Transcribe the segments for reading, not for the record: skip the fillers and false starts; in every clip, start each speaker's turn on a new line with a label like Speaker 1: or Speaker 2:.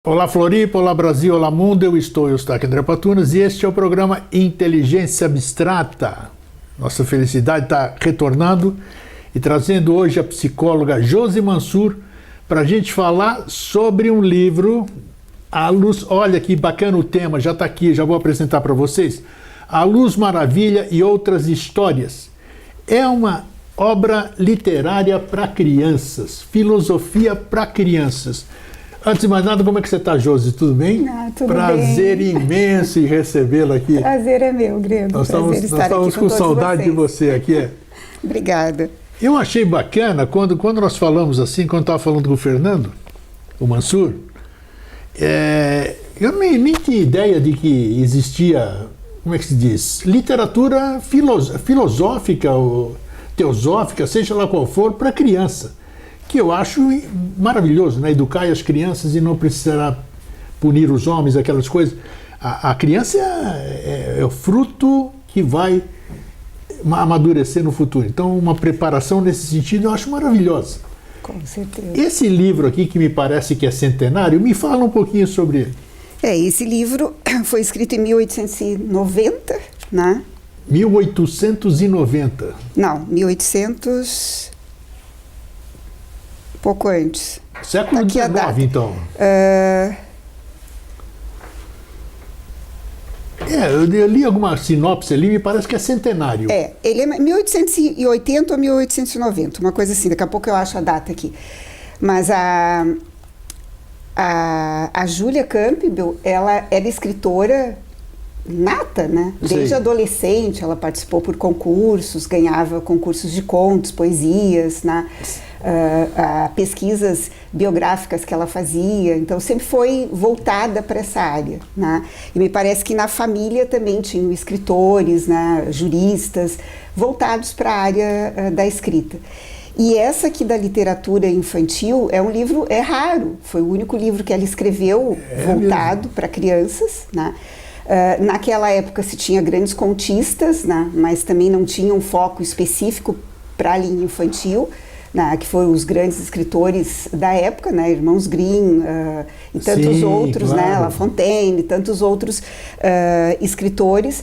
Speaker 1: Olá Floripa, olá Brasil, olá mundo, eu sou Eustáquio André Patunas e este é o programa Inteligência Abstrata. Nossa felicidade está retornando e trazendo hoje a psicóloga Josi Mansur para a gente falar sobre um livro, A Luz, olha que bacana o tema, já está aqui, já vou apresentar para vocês. A Luz Maravilha e Outras Histórias. É uma obra literária para crianças, filosofia para crianças. Antes de mais nada, como é que você está, Josi? Tudo bem?
Speaker 2: Tudo
Speaker 1: Prazer
Speaker 2: bem.
Speaker 1: imenso em recebê-la aqui.
Speaker 2: Prazer é meu, Grego.
Speaker 1: Nós estamos com saudade de você aqui.
Speaker 2: Obrigada.
Speaker 1: Eu achei bacana quando nós falamos assim, quando estava falando com o Fernando, o Mansur, eu nem tinha ideia de que existia, como é que se diz, literatura filosófica ou teosófica, seja lá qual for, para criança. Que eu acho maravilhoso, né? Educar as crianças e não precisar punir os homens, aquelas coisas. A criança é o fruto que vai amadurecer no futuro. Então, uma preparação nesse sentido eu acho maravilhosa.
Speaker 2: Com certeza.
Speaker 1: Esse livro aqui, que me parece que é centenário, me fala um pouquinho sobre ele.
Speaker 2: Esse livro foi escrito em 1890, né?
Speaker 1: 1890.
Speaker 2: Não, 1800... pouco antes.
Speaker 1: Século XIX, então. Eu li alguma sinopse ali, me parece que é centenário.
Speaker 2: Ele é 1880 ou 1890, uma coisa assim, daqui a pouco eu acho a data aqui. Mas a Julia Campbell, ela era escritora nata, né? Desde adolescente, ela participou por concursos, ganhava concursos de contos, poesias, né? Pesquisas biográficas que ela fazia, então sempre foi voltada para essa área, né? E me parece que na família também tinham escritores, né, juristas, voltados para a área da escrita. E essa aqui da literatura infantil é um livro, é raro, foi o único livro que ela escreveu voltado para crianças, né? Naquela época se tinha grandes contistas, né, mas também não tinha um foco específico para a linha infantil, né, que foram os grandes escritores da época, né, Irmãos Grimm e tantos outros, claro. Né, La Fontaine, tantos outros escritores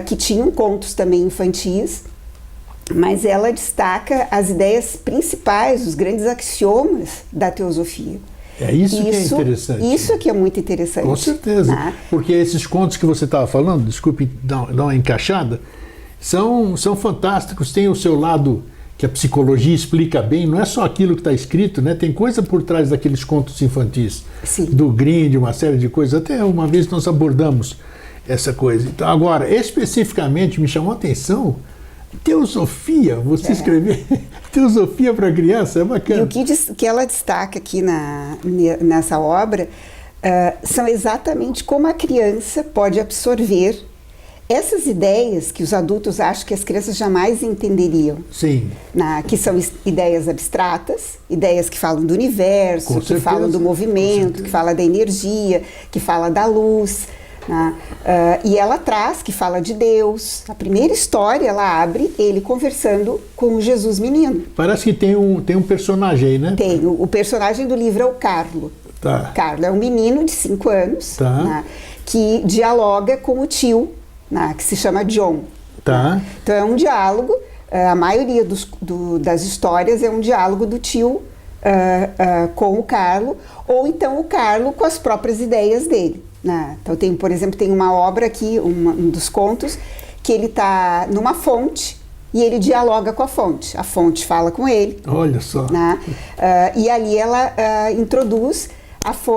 Speaker 2: que tinham contos também infantis, mas ela destaca as ideias principais, os grandes axiomas da teosofia.
Speaker 1: Isso que é interessante.
Speaker 2: Isso que é muito interessante.
Speaker 1: Com certeza. Né? Porque esses contos que você estava falando, desculpe dar uma encaixada, são fantásticos, tem o seu lado que a psicologia explica bem, não é só aquilo que está escrito, né? Tem coisa por trás daqueles contos infantis.
Speaker 2: Sim. Do
Speaker 1: Grimm, de uma série de coisas. Até uma vez nós abordamos essa coisa. Então, agora, especificamente, me chamou a atenção teosofia, você escrever teosofia para criança, é bacana.
Speaker 2: E o que ela destaca aqui nessa obra são exatamente como a criança pode absorver essas ideias que os adultos acham que as crianças jamais entenderiam.
Speaker 1: Sim.
Speaker 2: Que são ideias abstratas, ideias que falam do universo, que falam do movimento, que falam da energia, que falam da luz. E ela traz, que fala de Deus. A primeira história, ela abre ele conversando com o Jesus menino.
Speaker 1: Parece que tem um personagem aí, né?
Speaker 2: Tem. O personagem do livro é o Carlo.
Speaker 1: Tá.
Speaker 2: Carlo é um menino de 5 anos,
Speaker 1: tá.
Speaker 2: Que dialoga com o tio, que se chama John.
Speaker 1: Tá.
Speaker 2: Então é um diálogo, a maioria das histórias é um diálogo do tio com o Carlo, ou então o Carlo com as próprias ideias dele. Então por exemplo, tem uma obra aqui, um dos contos, que ele está numa fonte e ele dialoga com a fonte fala com ele.
Speaker 1: Olha só.
Speaker 2: E ali ela introduz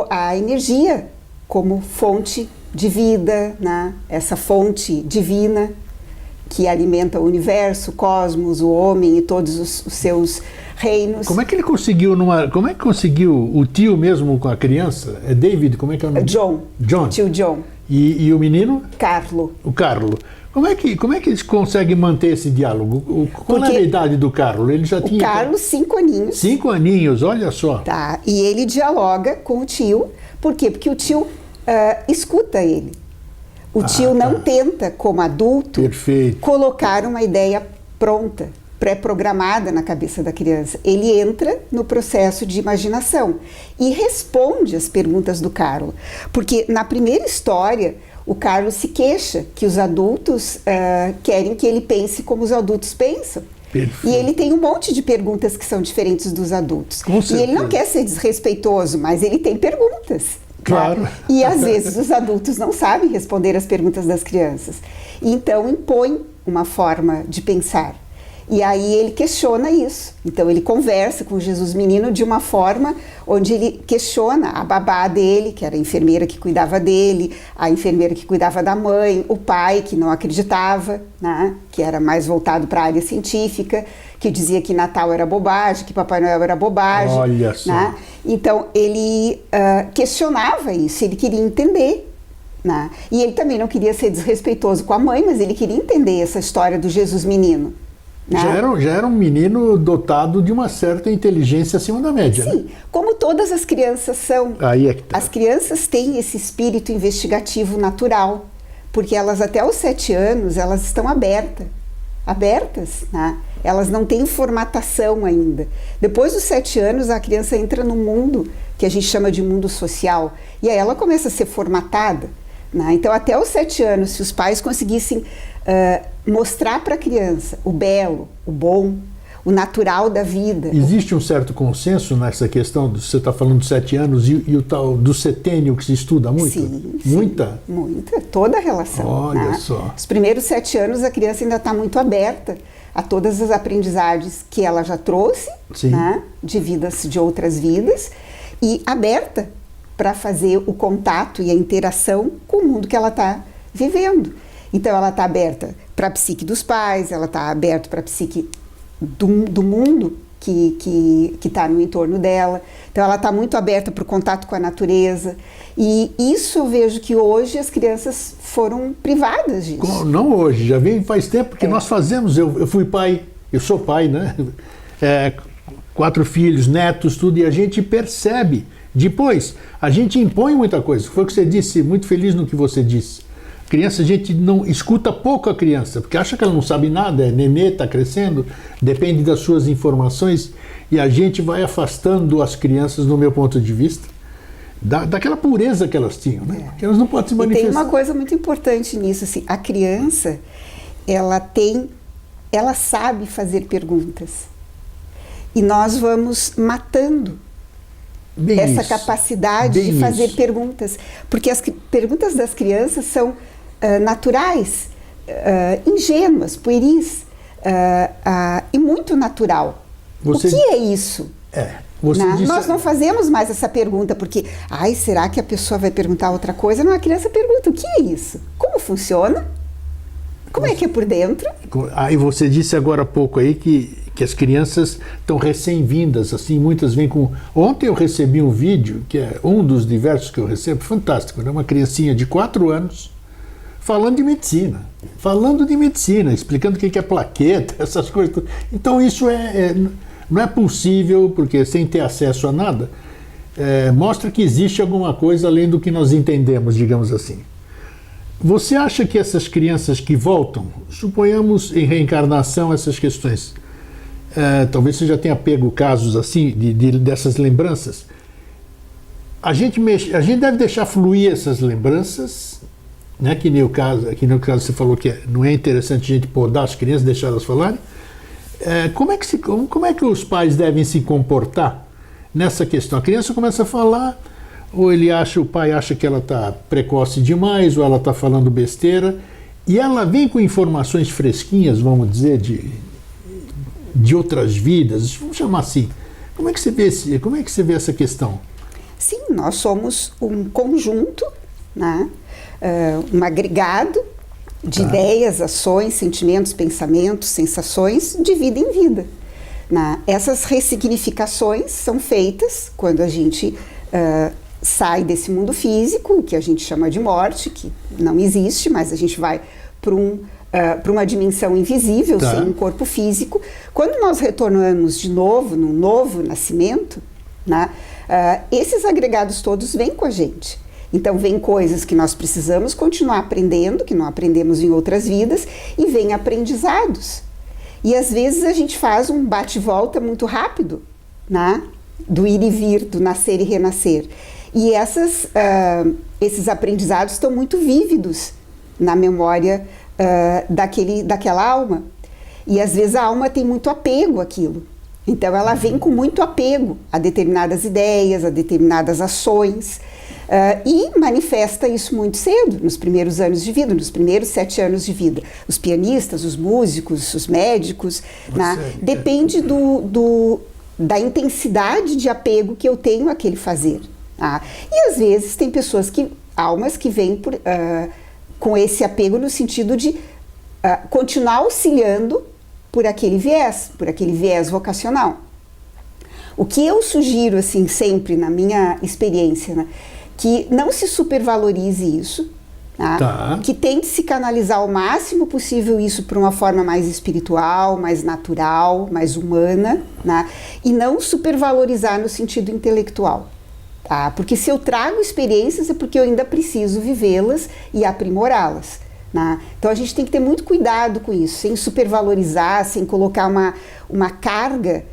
Speaker 2: a energia como fonte de vida, essa fonte divina que alimenta o universo, o cosmos, o homem e todos os seus reinos.
Speaker 1: Como é que ele conseguiu o tio mesmo com a criança? É David, como é que é o nome?
Speaker 2: John. Tio John.
Speaker 1: E o menino?
Speaker 2: Carlo.
Speaker 1: O Carlo. Como é que eles conseguem manter esse diálogo? Qual é a idade do Carlo? Ele já tinha...
Speaker 2: O Carlo, 5 aninhos.
Speaker 1: 5 aninhos, olha só.
Speaker 2: Tá, e ele dialoga com o tio. Por quê? Porque o tio escuta ele. O tio não tenta, como adulto, colocar uma ideia pronta. pré-programada na cabeça da criança. Ele entra no processo de imaginação e responde às perguntas do Carlo. Porque na primeira história, o Carlo se queixa que os adultos querem que ele pense como os adultos pensam.
Speaker 1: Perfeito.
Speaker 2: E ele tem um monte de perguntas que são diferentes dos adultos.
Speaker 1: Com certeza.
Speaker 2: E ele não quer ser desrespeitoso, mas ele tem perguntas.
Speaker 1: Claro.
Speaker 2: Né? E às vezes os adultos não sabem responder as perguntas das crianças. E então impõe uma forma de pensar. E aí ele questiona isso. Então ele conversa com Jesus menino de uma forma onde ele questiona a babá dele, que era a enfermeira que cuidava dele, a enfermeira que cuidava da mãe, o pai que não acreditava, né, que era mais voltado para a área científica, que dizia que Natal era bobagem, que Papai Noel era bobagem.
Speaker 1: Olha só.
Speaker 2: Né? Então ele questionava isso, ele queria entender. Né? E ele também não queria ser desrespeitoso com a mãe, mas ele queria entender essa história do Jesus menino. Né?
Speaker 1: Já era um menino dotado de uma certa inteligência acima da média.
Speaker 2: Sim,
Speaker 1: né?
Speaker 2: como todas as crianças são.
Speaker 1: Aí é que tá.
Speaker 2: As crianças têm esse espírito investigativo natural, porque elas até os 7 anos, elas estão abertas, né? Elas não têm formatação ainda. Depois dos 7 anos, a criança entra no mundo que a gente chama de mundo social, e aí ela começa a ser formatada. Né? Então, até os 7 anos, se os pais conseguissem mostrar para a criança o belo, o bom, o natural da vida.
Speaker 1: Existe um certo consenso nessa questão, você está falando de 7 anos e o tal do setênio que se estuda muito?
Speaker 2: Sim,
Speaker 1: muita?
Speaker 2: Muita, toda a relação.
Speaker 1: Olha
Speaker 2: né?
Speaker 1: só.
Speaker 2: Os primeiros 7 anos a criança ainda está muito aberta a todas as aprendizagens que ela já trouxe, né? De vidas, de outras vidas, e aberta para fazer o contato e a interação com o mundo que ela está vivendo. Então ela está aberta para a psique dos pais, ela está aberta para a psique do mundo que está no entorno dela. Então ela está muito aberta para o contato com a natureza. E isso eu vejo que hoje as crianças foram privadas disso.
Speaker 1: Não hoje, já vem faz tempo que nós fazemos. Eu fui pai, eu sou pai, né? 4 filhos, netos, tudo, e a gente percebe. Depois, a gente impõe muita coisa. Foi o que você disse, muito feliz no que você disse. Criança, a gente não escuta pouco a criança, porque acha que ela não sabe nada, é nenê, está crescendo, depende das suas informações, e a gente vai afastando as crianças, no meu ponto de vista, daquela pureza que elas tinham, né? Porque elas não podem se manifestar.
Speaker 2: E tem uma coisa muito importante nisso, assim, a criança, ela sabe fazer perguntas, e nós vamos matando essa capacidade de fazer perguntas, porque as perguntas das crianças são naturais, ingênuas, pueris, e muito natural. O que é isso? Nós não fazemos mais essa pergunta porque, será que a pessoa vai perguntar outra coisa? Não, a criança pergunta, o que é isso? Como funciona? Como é que é por dentro?
Speaker 1: Aí você disse agora há pouco aí que as crianças estão recém-vindas, assim, muitas vêm com... Ontem eu recebi um vídeo, que é um dos diversos que eu recebo, fantástico, né? Uma criancinha de 4 anos falando de medicina, explicando o que é plaqueta, essas coisas. Então isso não é possível, porque sem ter acesso a nada, mostra que existe alguma coisa além do que nós entendemos, digamos assim. Você acha que essas crianças que voltam, suponhamos em reencarnação essas questões, talvez você já tenha pego casos assim, dessas lembranças, a gente deve deixar fluir essas lembranças, né? Que nem o caso você falou que não é interessante a gente podar as crianças, deixar elas falarem. Como é que os pais devem se comportar nessa questão? A criança começa a falar, ou o pai acha que ela está precoce demais, ou ela está falando besteira, e ela vem com informações fresquinhas, vamos dizer, de outras vidas, vamos chamar assim. Como é que você vê essa questão?
Speaker 2: Sim, nós somos um conjunto, né? Um agregado de ideias, ações, sentimentos, pensamentos, sensações de vida em vida. Né? Essas ressignificações são feitas quando a gente sai desse mundo físico, que a gente chama de morte, que não existe, mas a gente vai para uma dimensão invisível, sem um corpo físico. Quando nós retornamos de novo, num novo nascimento, né, esses agregados todos vêm com a gente. Então, vem coisas que nós precisamos continuar aprendendo, que não aprendemos em outras vidas, e vem aprendizados. E às vezes a gente faz um bate-volta muito rápido, né? Do ir e vir, do nascer e renascer. E esses aprendizados estão muito vívidos na memória daquela alma. E às vezes a alma tem muito apego àquilo. Então ela vem com muito apego a determinadas ideias, a determinadas ações, e manifesta isso muito cedo, nos primeiros anos de vida, nos primeiros 7 anos de vida. Os pianistas, os músicos, os médicos, né? Depende da intensidade de apego que eu tenho àquele fazer. Tá? E às vezes tem almas que vêm com esse apego no sentido de continuar auxiliando por aquele viés vocacional. O que eu sugiro, assim, sempre na minha experiência, né, que não se supervalorize isso, tá? Que tente se canalizar ao máximo possível isso para uma forma mais espiritual, mais natural, mais humana, né, e não supervalorizar no sentido intelectual. Tá? Porque se eu trago experiências é porque eu ainda preciso vivê-las e aprimorá-las. Né? Então a gente tem que ter muito cuidado com isso, sem supervalorizar, sem colocar uma carga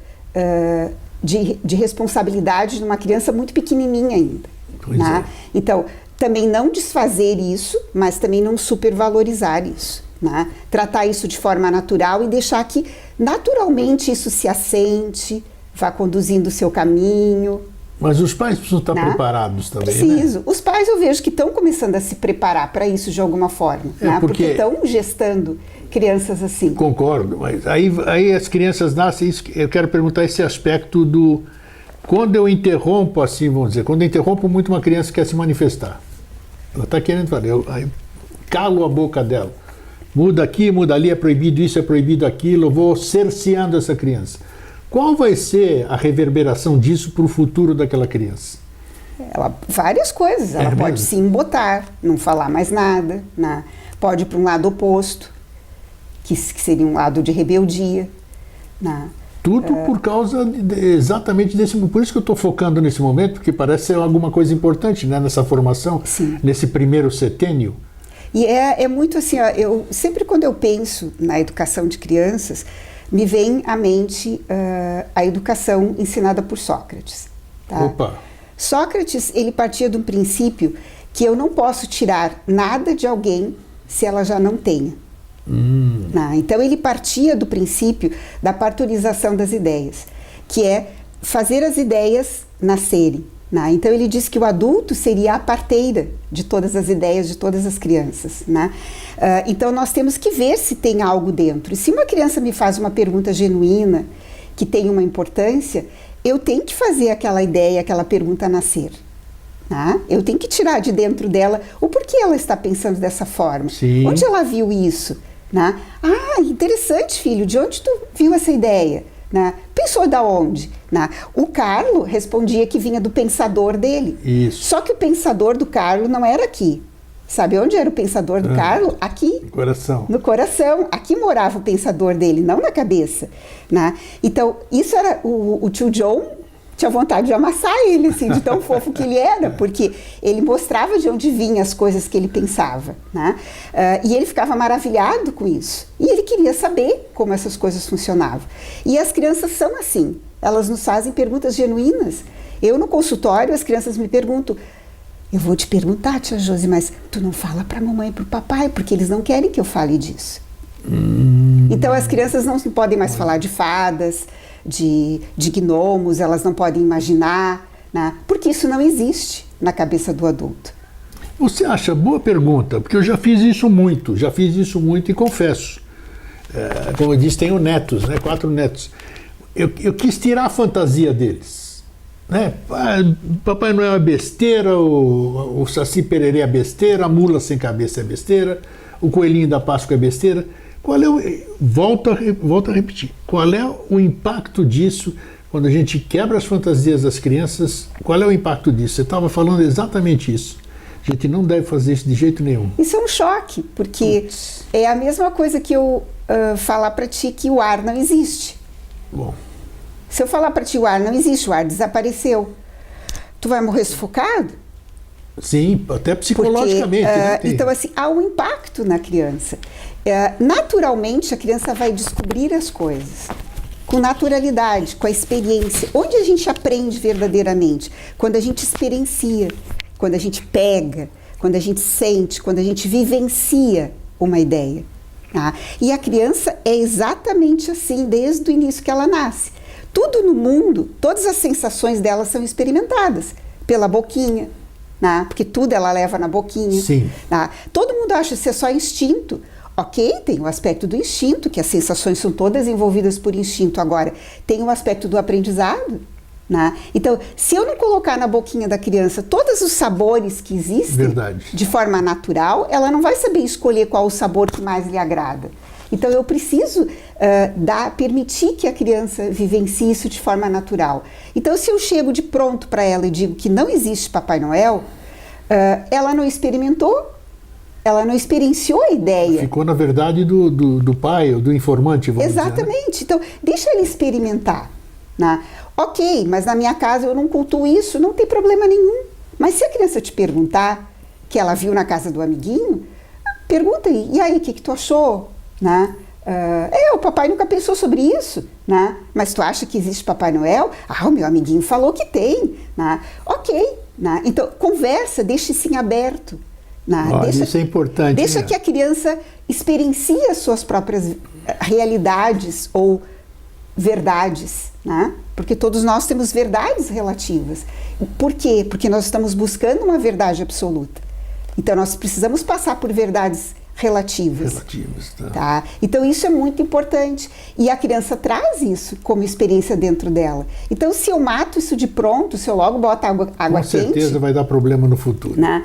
Speaker 2: de responsabilidade numa criança muito pequenininha ainda. Né? Então, também não desfazer isso, mas também não supervalorizar isso. Né? Tratar isso de forma natural e deixar que naturalmente isso se assente, vá conduzindo o seu caminho.
Speaker 1: Mas os pais precisam estar preparados também,
Speaker 2: Preciso.
Speaker 1: Né?
Speaker 2: Os pais eu vejo que estão começando a se preparar para isso de alguma forma, né? Porque estão gestando crianças assim.
Speaker 1: Concordo, mas aí as crianças nascem, eu quero perguntar esse aspecto do... Quando eu interrompo, assim, vamos dizer, quando eu interrompo muito uma criança que quer se manifestar, ela está querendo falar, aí calo a boca dela, muda aqui, muda ali, é proibido isso, é proibido aquilo, eu vou cerceando essa criança. Qual vai ser a reverberação disso para o futuro daquela criança?
Speaker 2: Várias coisas. Ela pode se embotar, não falar mais nada, né? Pode ir para um lado oposto, que seria um lado de rebeldia. Né?
Speaker 1: Tudo por causa exatamente desse... Por isso que eu estou focando nesse momento, porque parece ser alguma coisa importante, né, nessa formação,
Speaker 2: sim,
Speaker 1: nesse primeiro setênio.
Speaker 2: E é muito assim, ó, sempre quando eu penso na educação de crianças, me vem à mente a educação ensinada por Sócrates. Tá?
Speaker 1: Opa!
Speaker 2: Sócrates, ele partia de um princípio que eu não posso tirar nada de alguém se ela já não tenha. Então ele partia do princípio da partorização das ideias, que é fazer as ideias nascerem. Então ele diz que o adulto seria a parteira de todas as ideias de todas as crianças. Então nós temos que ver se tem algo dentro. E se uma criança me faz uma pergunta genuína, que tem uma importância, eu tenho que fazer aquela ideia, aquela pergunta nascer. Eu tenho que tirar de dentro dela o porquê ela está pensando dessa forma.
Speaker 1: Sim.
Speaker 2: Onde ela viu isso? Ah, interessante, filho, de onde tu viu essa ideia? Pensou da onde? O Carlo respondia que vinha do pensador dele.
Speaker 1: Isso.
Speaker 2: Só que o pensador do Carlo não era aqui. Sabe onde era o pensador do Carlo? Aqui.
Speaker 1: No coração.
Speaker 2: No coração. Aqui morava o pensador dele, não na cabeça. Então, isso era... O tio John tinha vontade de amassar ele, assim, de tão fofo que ele era, porque ele mostrava de onde vinham as coisas que ele pensava. E ele ficava maravilhado com isso. E ele queria saber como essas coisas funcionavam. E as crianças são assim. Elas nos fazem perguntas genuínas. Eu, no consultório, as crianças me perguntam: eu vou te perguntar, tia Josi, mas tu não fala para a mamãe e para o papai, porque eles não querem que eu fale disso. Então, as crianças não podem mais falar de fadas, de gnomos, elas não podem imaginar, porque isso não existe na cabeça do adulto.
Speaker 1: Você acha, boa pergunta, porque eu já fiz isso muito e confesso. Como eu disse, tenho netos, 4 netos. Eu quis tirar a fantasia deles. Papai Noel é besteira, o Saci Pererê é besteira, a mula sem cabeça é besteira, o coelhinho da Páscoa é besteira. Volto a repetir, qual é o impacto disso quando a gente quebra as fantasias das crianças? Qual é o impacto disso? Você estava falando exatamente isso. A gente não deve fazer isso de jeito nenhum.
Speaker 2: Isso é um choque, porque é a mesma coisa que eu falar para ti que o ar não existe.
Speaker 1: Bom.
Speaker 2: Se eu falar para ti o ar não existe, o ar desapareceu, tu vai morrer sufocado?
Speaker 1: Sim, até psicologicamente.
Speaker 2: Porque, então, assim, há um impacto na criança. Naturalmente, a criança vai descobrir as coisas com naturalidade, com a experiência. Onde a gente aprende verdadeiramente? Quando a gente experiencia, quando a gente pega, quando a gente sente, quando a gente vivencia uma ideia. Tá? E a criança é exatamente assim, desde o início que ela nasce. Tudo no mundo, todas as sensações dela são experimentadas pela boquinha, né? Porque tudo ela leva na boquinha.
Speaker 1: Sim.
Speaker 2: Tá? Todo mundo acha ser só instinto. Ok, tem o aspecto do instinto, que as sensações são todas envolvidas por instinto. Agora, tem o aspecto do aprendizado. Né? Então, se eu não colocar na boquinha da criança todos os sabores que existem,
Speaker 1: Verdade,
Speaker 2: de forma natural, ela não vai saber escolher qual o sabor que mais lhe agrada. Então, eu preciso permitir que a criança vivencie isso de forma natural. Então, se eu chego de pronto para ela e digo que não existe Papai Noel, ela não experimentou, ela não experienciou a ideia.
Speaker 1: Ficou, na verdade, do pai, ou do informante, vamos
Speaker 2: Exatamente.
Speaker 1: dizer, né?
Speaker 2: Então, deixa ele experimentar. Né? Ok, mas na minha casa eu não cultuo isso, não tem problema nenhum. Mas se a criança te perguntar, que ela viu na casa do amiguinho, pergunta aí, e aí, o que tu achou? Né? O papai nunca pensou sobre isso, né? Mas tu acha que existe Papai Noel? Ah, o meu amiguinho falou que tem. Né? Ok. Né? Então, conversa, deixa isso em aberto. Né?
Speaker 1: Isso é importante.
Speaker 2: Deixa
Speaker 1: né?
Speaker 2: que a criança experiencie as suas próprias realidades ou verdades, né? Porque todos nós temos verdades relativas. Por quê? Porque nós estamos buscando uma verdade absoluta. Então, nós precisamos passar por verdades relativas. Tá? Então, isso é muito importante. E a criança traz isso como experiência dentro dela. Então, se eu mato isso de pronto, se eu logo boto água quente...
Speaker 1: Com certeza vai dar problema no futuro.
Speaker 2: Né?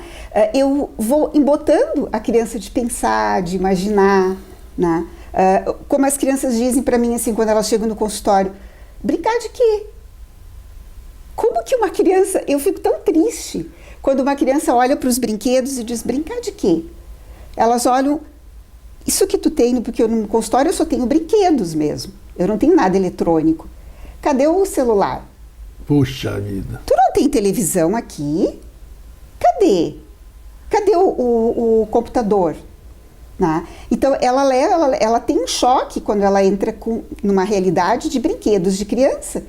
Speaker 2: Eu vou embotando a criança de pensar, de imaginar. Né? Como as crianças dizem para mim, assim, quando elas chegam no consultório, brincar de quê? Como que uma criança... Eu fico tão triste quando uma criança olha para os brinquedos e diz, brincar de quê? Elas olham, isso que tu tem, porque no consultório eu só tenho brinquedos mesmo. Eu não tenho nada eletrônico. Cadê o celular?
Speaker 1: Puxa vida.
Speaker 2: Tu não tem televisão aqui? Cadê? Cadê o computador? Né? Então, ela tem um choque quando ela entra numa realidade de brinquedos de criança.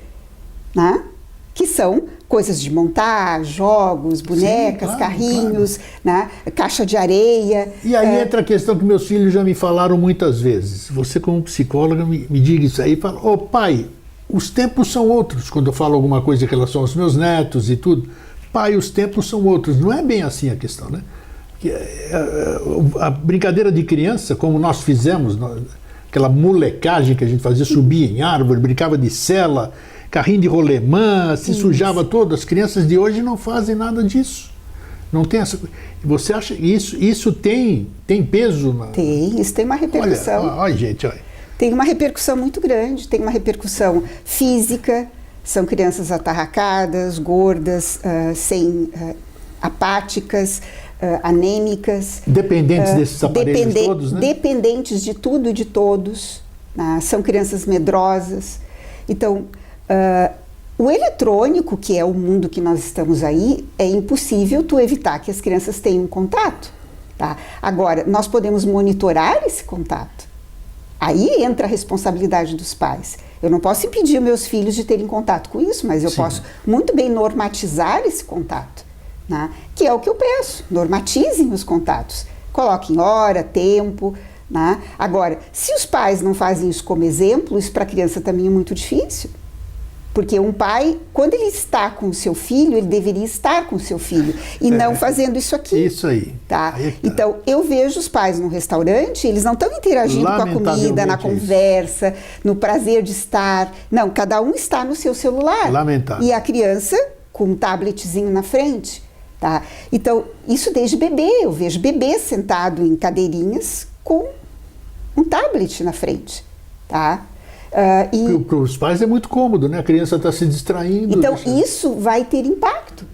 Speaker 2: Né? Que são coisas de montar, jogos, bonecas, sim, claro, carrinhos, claro. Né? Caixa de areia.
Speaker 1: E aí entra a questão que meus filhos já me falaram muitas vezes. Você, como psicóloga, me diga isso aí e fala, pai, os tempos são outros. Quando eu falo alguma coisa em relação aos meus netos e tudo, pai, os tempos são outros. Não é bem assim a questão, né? A brincadeira de criança, como nós fizemos, aquela molecagem que a gente fazia, subia em árvore, brincava de sela, carrinho de rolemã, se sujava todo. As crianças de hoje não fazem nada disso. Não tem essa. Você acha que isso tem peso?
Speaker 2: Tem, isso tem uma repercussão.
Speaker 1: Olha, gente, olha.
Speaker 2: Tem uma repercussão muito grande, tem uma repercussão física, são crianças atarracadas, gordas, apáticas, anêmicas.
Speaker 1: Dependentes desses aparelhos todos, né?
Speaker 2: Dependentes de tudo e de todos. São crianças medrosas. Então, o eletrônico, que é o mundo que nós estamos aí, é impossível tu evitar que as crianças tenham contato. Tá? Agora, nós podemos monitorar esse contato. Aí entra a responsabilidade dos pais. Eu não posso impedir meus filhos de terem contato com isso, mas eu posso muito bem normatizar esse contato. Né? Que é o que eu peço, normatizem os contatos. Coloquem hora, tempo. Né? Agora, se os pais não fazem isso como exemplo, isso para a criança também é muito difícil. Porque um pai, quando ele está com o seu filho, ele deveria estar com o seu filho e não fazendo isso aqui.
Speaker 1: Isso aí.
Speaker 2: Tá? Então, eu vejo os pais no restaurante, eles não estão interagindo com a comida, na conversa, no prazer de estar. Não, cada um está no seu celular.
Speaker 1: Lamentável.
Speaker 2: E a criança com um tabletzinho na frente. Tá? Então, isso desde bebê. Eu vejo bebê sentado em cadeirinhas com um tablet na frente. Tá?
Speaker 1: Para os pais é muito cômodo, né? A criança está se distraindo.
Speaker 2: Então, isso vai ter impacto.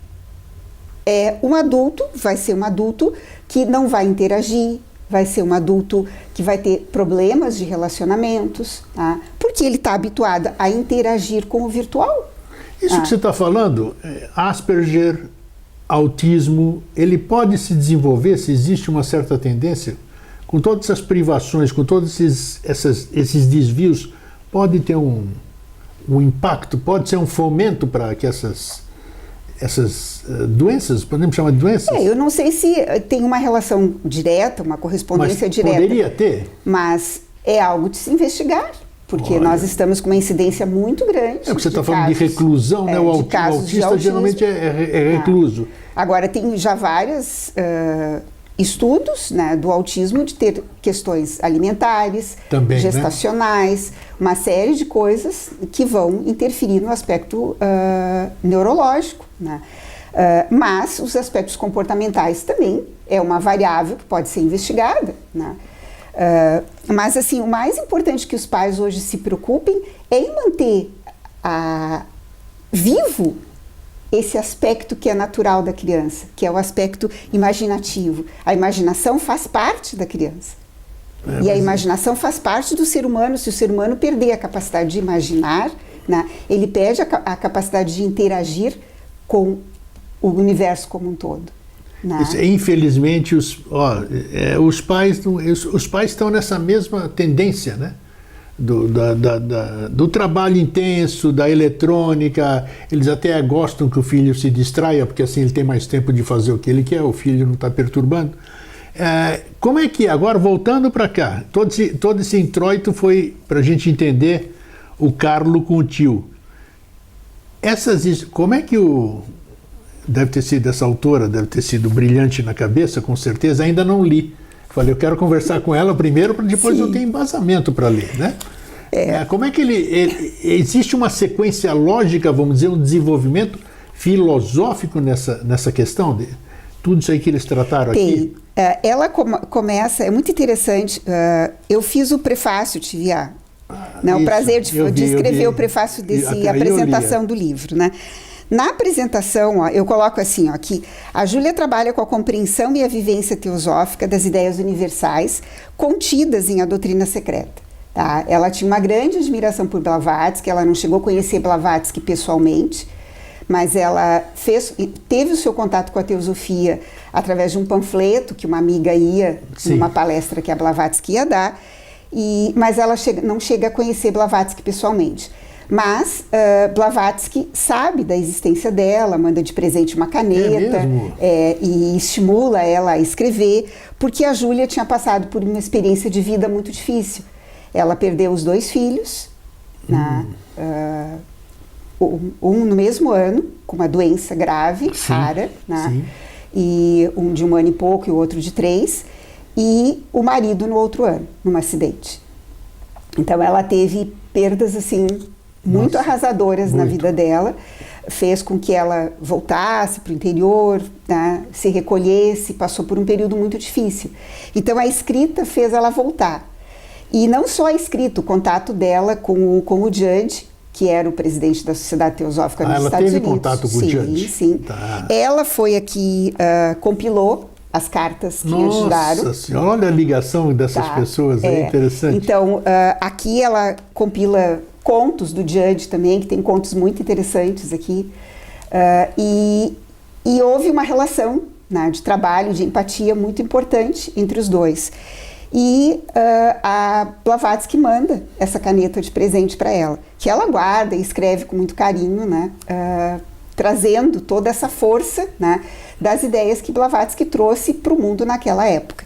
Speaker 2: Um adulto vai ser um adulto que não vai interagir, vai ser um adulto que vai ter problemas de relacionamentos, tá? Porque ele está habituado a interagir com o virtual.
Speaker 1: Isso que você está falando, Asperger, autismo, ele pode se desenvolver, se existe uma certa tendência, com todas essas privações, com todos esses desvios, pode ter um impacto, pode ser um fomento para que essas doenças, podemos chamar de doenças?
Speaker 2: Eu não sei se tem uma relação direta, uma correspondência direta.
Speaker 1: Poderia ter.
Speaker 2: Mas é algo de se investigar, porque nós estamos com uma incidência muito grande.
Speaker 1: É o que você está falando de reclusão, né? O autista geralmente é recluso.
Speaker 2: Agora, tem já vários estudos, né, do autismo de ter questões alimentares,
Speaker 1: também,
Speaker 2: gestacionais, né? Uma série de coisas que vão interferir no aspecto neurológico, né? Mas os aspectos comportamentais também é uma variável que pode ser investigada, né? Mas assim, o mais importante que os pais hoje se preocupem é em manter vivo esse aspecto que é natural da criança, que é o aspecto imaginativo. A imaginação faz parte da criança. E a imaginação faz parte do ser humano. Se o ser humano perder a capacidade de imaginar, né, ele perde a capacidade de interagir com o universo como um todo. Né?
Speaker 1: Infelizmente, os pais estão nessa mesma tendência, né? Do trabalho intenso, da eletrônica. Eles até gostam que o filho se distraia, porque assim ele tem mais tempo de fazer o que ele quer, o filho não está perturbando. Como é que, agora voltando para cá, todo esse introito foi para a gente entender o Carlo com o tio. Como é que deve ter sido essa autora, deve ter sido brilhante na cabeça, com certeza, ainda não li. Falei, eu quero conversar com ela primeiro, para depois eu ter embasamento para ler, né? Como é que existe uma sequência lógica, vamos dizer, um desenvolvimento filosófico nessa questão de tudo isso aí que eles trataram aqui?
Speaker 2: Ela começa, é muito interessante, eu fiz o prefácio, tive o prazer de escrever o prefácio dessa apresentação do livro, né? Na apresentação, eu coloco assim, que a Júlia trabalha com a compreensão e a vivência teosófica das ideias universais contidas em A Doutrina Secreta. Tá? Ela tinha uma grande admiração por Blavatsky, ela não chegou a conhecer Blavatsky pessoalmente, mas ela teve o seu contato com a teosofia através de um panfleto que uma amiga ia, numa palestra que a Blavatsky ia dar, mas ela não chega a conhecer Blavatsky pessoalmente. Mas Blavatsky sabe da existência dela, manda de presente uma caneta e estimula ela a escrever, porque a Júlia tinha passado por uma experiência de vida muito difícil. Ela perdeu os 2 filhos, um no mesmo ano, com uma doença grave, rara, né? E um de 1 ano e pouco e o outro de 3, e o marido no outro ano, num acidente. Então ela teve perdas assim muito arrasadoras na vida dela, fez com que ela voltasse para o interior, né, se recolhesse, passou por um período muito difícil. Então a escrita fez ela voltar. E não só a escrita, o contato dela com o Judge, que era o presidente da Sociedade Teosófica dos Estados Unidos. Ela teve contato com o Judge? Sim. Tá. Ela foi a que compilou as cartas que ajudaram.
Speaker 1: Nossa senhora, olha a ligação dessas pessoas, é interessante.
Speaker 2: Então, aqui ela compila contos do Judge também, que tem contos muito interessantes aqui, e houve uma relação, né, de trabalho, de empatia muito importante entre os dois. E a Blavatsky manda essa caneta de presente para ela, que ela guarda e escreve com muito carinho, né, trazendo toda essa força, né, das ideias que Blavatsky trouxe para o mundo naquela época.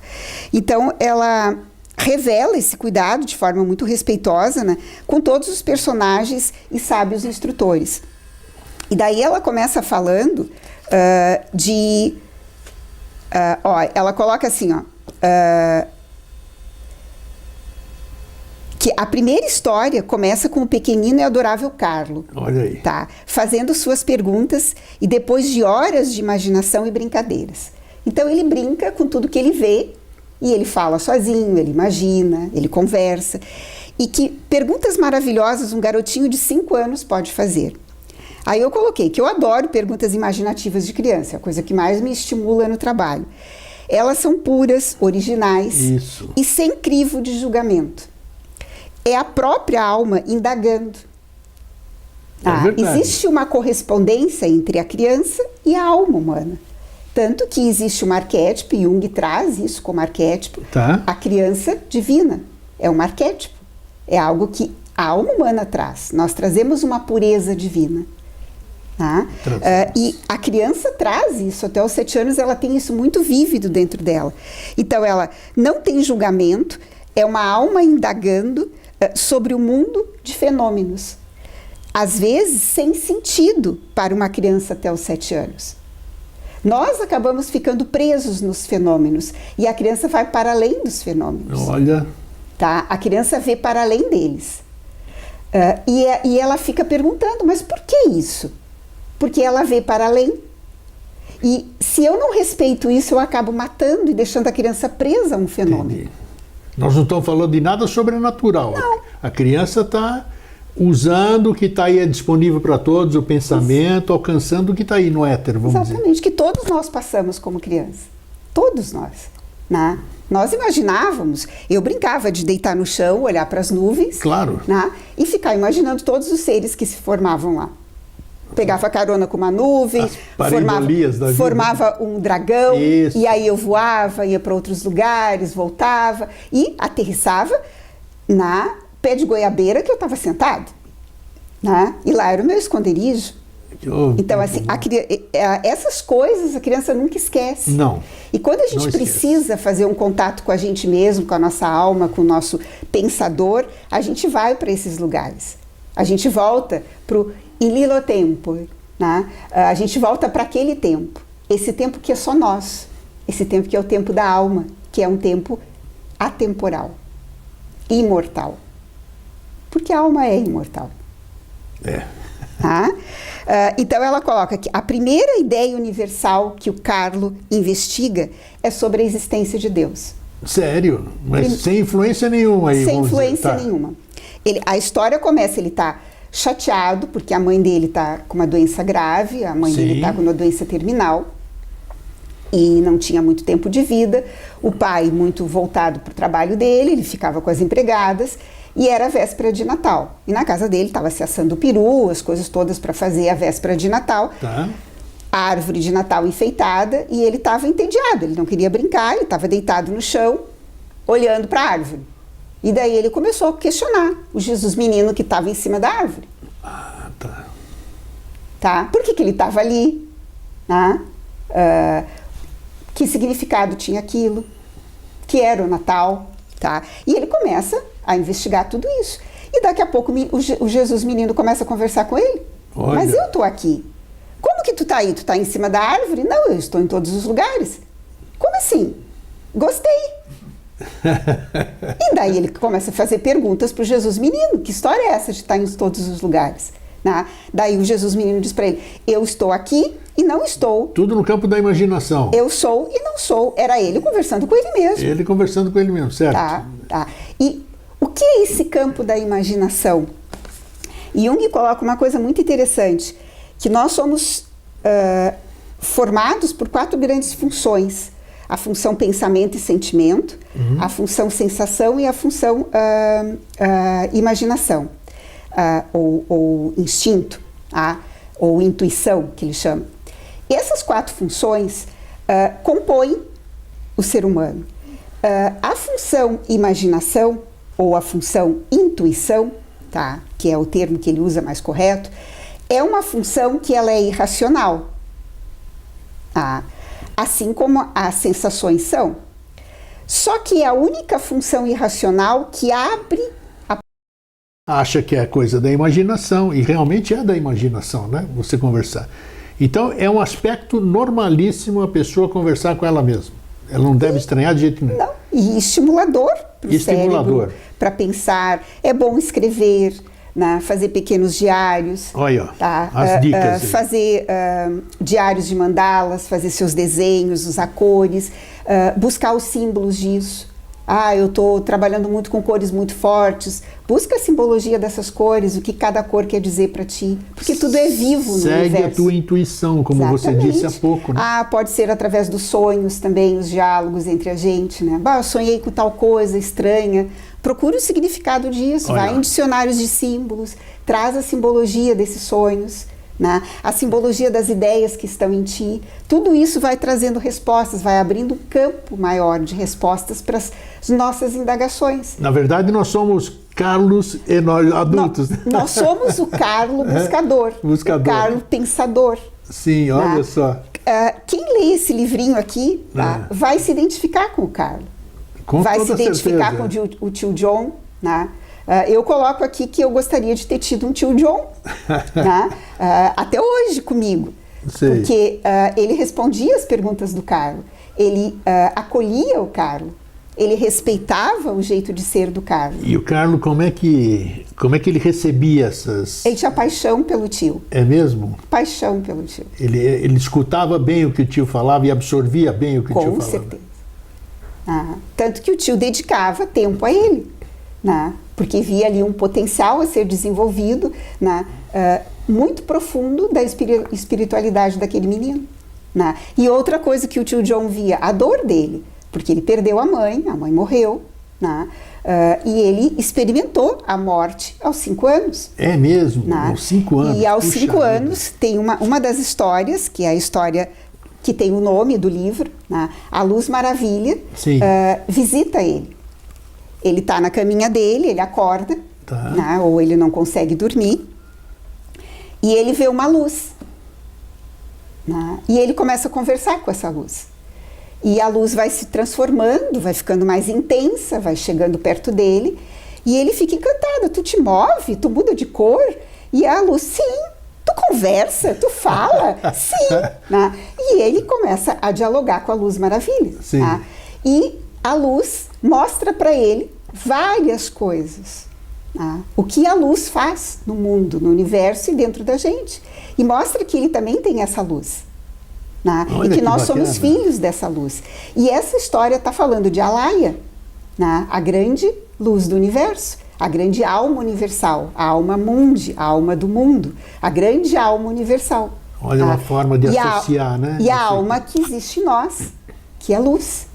Speaker 2: Então, ela revela esse cuidado de forma muito respeitosa, né, com todos os personagens e sábios instrutores. E daí ela começa falando ela coloca assim, que a primeira história começa com o pequenino e adorável Carlo.
Speaker 1: Olha aí.
Speaker 2: Tá? Fazendo suas perguntas e depois de horas de imaginação e brincadeiras. Então ele brinca com tudo que ele vê, e ele fala sozinho, ele imagina, ele conversa. E que perguntas maravilhosas um garotinho de 5 anos pode fazer. Aí eu coloquei que eu adoro perguntas imaginativas de criança, é a coisa que mais me estimula no trabalho. Elas são puras, originais e sem crivo de julgamento. É a própria alma indagando. Existe uma correspondência entre a criança e a alma humana. Tanto que existe um arquétipo, e Jung traz isso como arquétipo,
Speaker 1: Tá.
Speaker 2: a criança divina. É um arquétipo. É algo que a alma humana traz. Nós trazemos uma pureza divina. Tá? E a criança traz isso. Até os 7 anos ela tem isso muito vívido dentro dela. Então ela não tem julgamento, é uma alma indagando sobre o mundo de fenômenos. Às vezes sem sentido para uma criança até os 7 anos. Nós acabamos ficando presos nos fenômenos e a criança vai para além dos fenômenos.
Speaker 1: Olha.
Speaker 2: Tá? A criança vê para além deles. E ela fica perguntando, mas por que isso? Porque ela vê para além. E se eu não respeito isso, eu acabo matando e deixando a criança presa a um fenômeno.
Speaker 1: Entendi. Nós não estamos falando de nada sobrenatural.
Speaker 2: Não.
Speaker 1: A criança está usando o que está aí disponível para todos, o pensamento, alcançando o que está aí no éter, vamos dizer.
Speaker 2: Exatamente, que todos nós passamos como criança. Todos nós. Né? Nós imaginávamos, eu brincava de deitar no chão, olhar para as nuvens,
Speaker 1: Claro.
Speaker 2: né? E ficar imaginando todos os seres que se formavam lá. Pegava carona com uma nuvem,
Speaker 1: As pareidolias da vida.
Speaker 2: formava um dragão,
Speaker 1: Isso.
Speaker 2: e aí eu voava, ia para outros lugares, voltava e aterrissava na pé de goiabeira que eu estava sentado. Né? E lá era o meu esconderijo. Então, assim, essas coisas a criança nunca esquece.
Speaker 1: Não.
Speaker 2: E quando a gente precisa fazer um contato com a gente mesmo, com a nossa alma, com o nosso pensador, a gente vai para esses lugares. A gente volta para o ililo tempo, né? A gente volta para aquele tempo. Esse tempo que é só nós. Esse tempo que é o tempo da alma, que é um tempo atemporal, imortal. Porque a alma é imortal.
Speaker 1: É.
Speaker 2: Tá? Então ela coloca que a primeira ideia universal que o Carlo investiga é sobre a existência de Deus.
Speaker 1: Sério? Mas sem influência nenhuma aí.
Speaker 2: Sem
Speaker 1: vamos dizer.
Speaker 2: influência nenhuma. A história começa, ele está chateado porque a mãe dele está com uma doença grave, a mãe dele está com uma doença terminal e não tinha muito tempo de vida. O pai muito voltado para o trabalho dele, ele ficava com as empregadas. E era a véspera de Natal. E na casa dele estava se assando o peru, as coisas todas para fazer a véspera de Natal.
Speaker 1: Tá.
Speaker 2: A árvore de Natal enfeitada e ele estava entediado. Ele não queria brincar, ele estava deitado no chão, olhando para a árvore. E daí ele começou a questionar o Jesus menino que estava em cima da árvore.
Speaker 1: Ah, tá.
Speaker 2: Tá? Por que ele estava ali? Né? Que significado tinha aquilo? Que era o Natal? Tá? E ele começa a investigar tudo isso. E daqui a pouco o Jesus menino começa a conversar com ele.
Speaker 1: Olha.
Speaker 2: Mas eu estou aqui. Como que tu está aí? Tu está em cima da árvore? Não, eu estou em todos os lugares. Como assim? Gostei. E daí ele começa a fazer perguntas para o Jesus menino. Que história é essa de estar em todos os lugares? Né? Daí o Jesus menino diz para ele, eu estou aqui e não estou.
Speaker 1: Tudo no campo da imaginação.
Speaker 2: Eu sou e não sou. Era ele conversando com ele mesmo.
Speaker 1: Ele conversando com ele mesmo, certo?
Speaker 2: Tá. E o que é esse campo da imaginação? Jung coloca uma coisa muito interessante, que nós somos formados por 4 grandes funções. A função pensamento e sentimento, a função sensação e a função imaginação, ou instinto, ou intuição, que ele chama. Essas 4 funções compõem o ser humano. A função imaginação, ou a função intuição, tá? Que é o termo que ele usa mais correto, é uma função que ela é irracional. Tá? Assim como as sensações são. Só que é a única função irracional que abre a...
Speaker 1: Acha que é coisa da imaginação, e realmente é da imaginação, né? Você conversar. Então é um aspecto normalíssimo a pessoa conversar com ela mesma. Ela não deve estranhar de jeito nenhum.
Speaker 2: Não, e estimulador para o cérebro, para pensar. É bom escrever, né? Fazer pequenos diários.
Speaker 1: Olha,
Speaker 2: tá?
Speaker 1: As dicas.
Speaker 2: Fazer diários de mandalas, fazer seus desenhos, usar cores, buscar os símbolos disso. Eu estou trabalhando muito com cores muito fortes. Busca a simbologia dessas cores, o que cada cor quer dizer para ti. Porque tudo é vivo no universo.
Speaker 1: Segue a tua intuição, como você disse há pouco. Né?
Speaker 2: Pode ser através dos sonhos também, os diálogos entre a gente. Né? Eu sonhei com tal coisa estranha. Procure o significado disso. Vai em dicionários de símbolos. Traz a simbologia desses sonhos. né? A simbologia das ideias que estão em ti, tudo isso vai trazendo respostas, vai abrindo um campo maior de respostas para as nossas indagações.
Speaker 1: Na verdade, nós somos Carlos e nós adultos.
Speaker 2: Nós somos o Carlo buscador, o Carlo pensador.
Speaker 1: Sim, olha só.
Speaker 2: Quem lê esse livrinho aqui vai se identificar com o Carlo. Vai se identificar com o tio John, né? Eu coloco aqui que eu gostaria de ter tido um tio John, né? Até hoje comigo.
Speaker 1: Sei.
Speaker 2: Porque ele respondia as perguntas do Carlo, ele acolhia o Carlo, ele respeitava o jeito de ser do Carlo.
Speaker 1: E o Carlo, como é que ele recebia essas...
Speaker 2: Ele tinha paixão pelo tio.
Speaker 1: É mesmo?
Speaker 2: Paixão pelo tio.
Speaker 1: Ele escutava bem o que o tio falava e absorvia bem o que o tio falava.
Speaker 2: Com certeza. Tanto que o tio dedicava tempo a ele, né? Porque via ali um potencial a ser desenvolvido, né? Muito profundo da espiritualidade daquele menino, né? E outra coisa que o tio John via, a dor dele, porque ele perdeu a mãe morreu, né? E ele experimentou a morte aos 5 anos.
Speaker 1: É mesmo?
Speaker 2: Né?
Speaker 1: Aos 5 anos?
Speaker 2: E aos 5 anos tem uma das histórias, que é a história que tem o nome do livro, né? A Luz Maravilha, visita ele. Ele está na caminha dele, ele acorda, né? Ou ele não consegue dormir, e ele vê uma luz, né? E ele começa a conversar com essa luz. E a luz vai se transformando, vai ficando mais intensa, vai chegando perto dele, e ele fica encantado. Tu te move, tu muda de cor, e a luz, sim. Tu conversa, tu fala, sim. Né? E ele começa a dialogar com a Luz Maravilha. Né? E a luz mostra para ele várias coisas. Né? O que a luz faz no mundo, no universo e dentro da gente. E mostra que ele também tem essa luz. Né? E que nós somos filhos dessa luz. E essa história está falando de Alaya, né? A grande luz do universo. A grande alma universal, a alma mundi, a alma do mundo, a grande alma universal.
Speaker 1: Olha, uma forma de associar, né?
Speaker 2: E a alma que existe em nós, que é luz.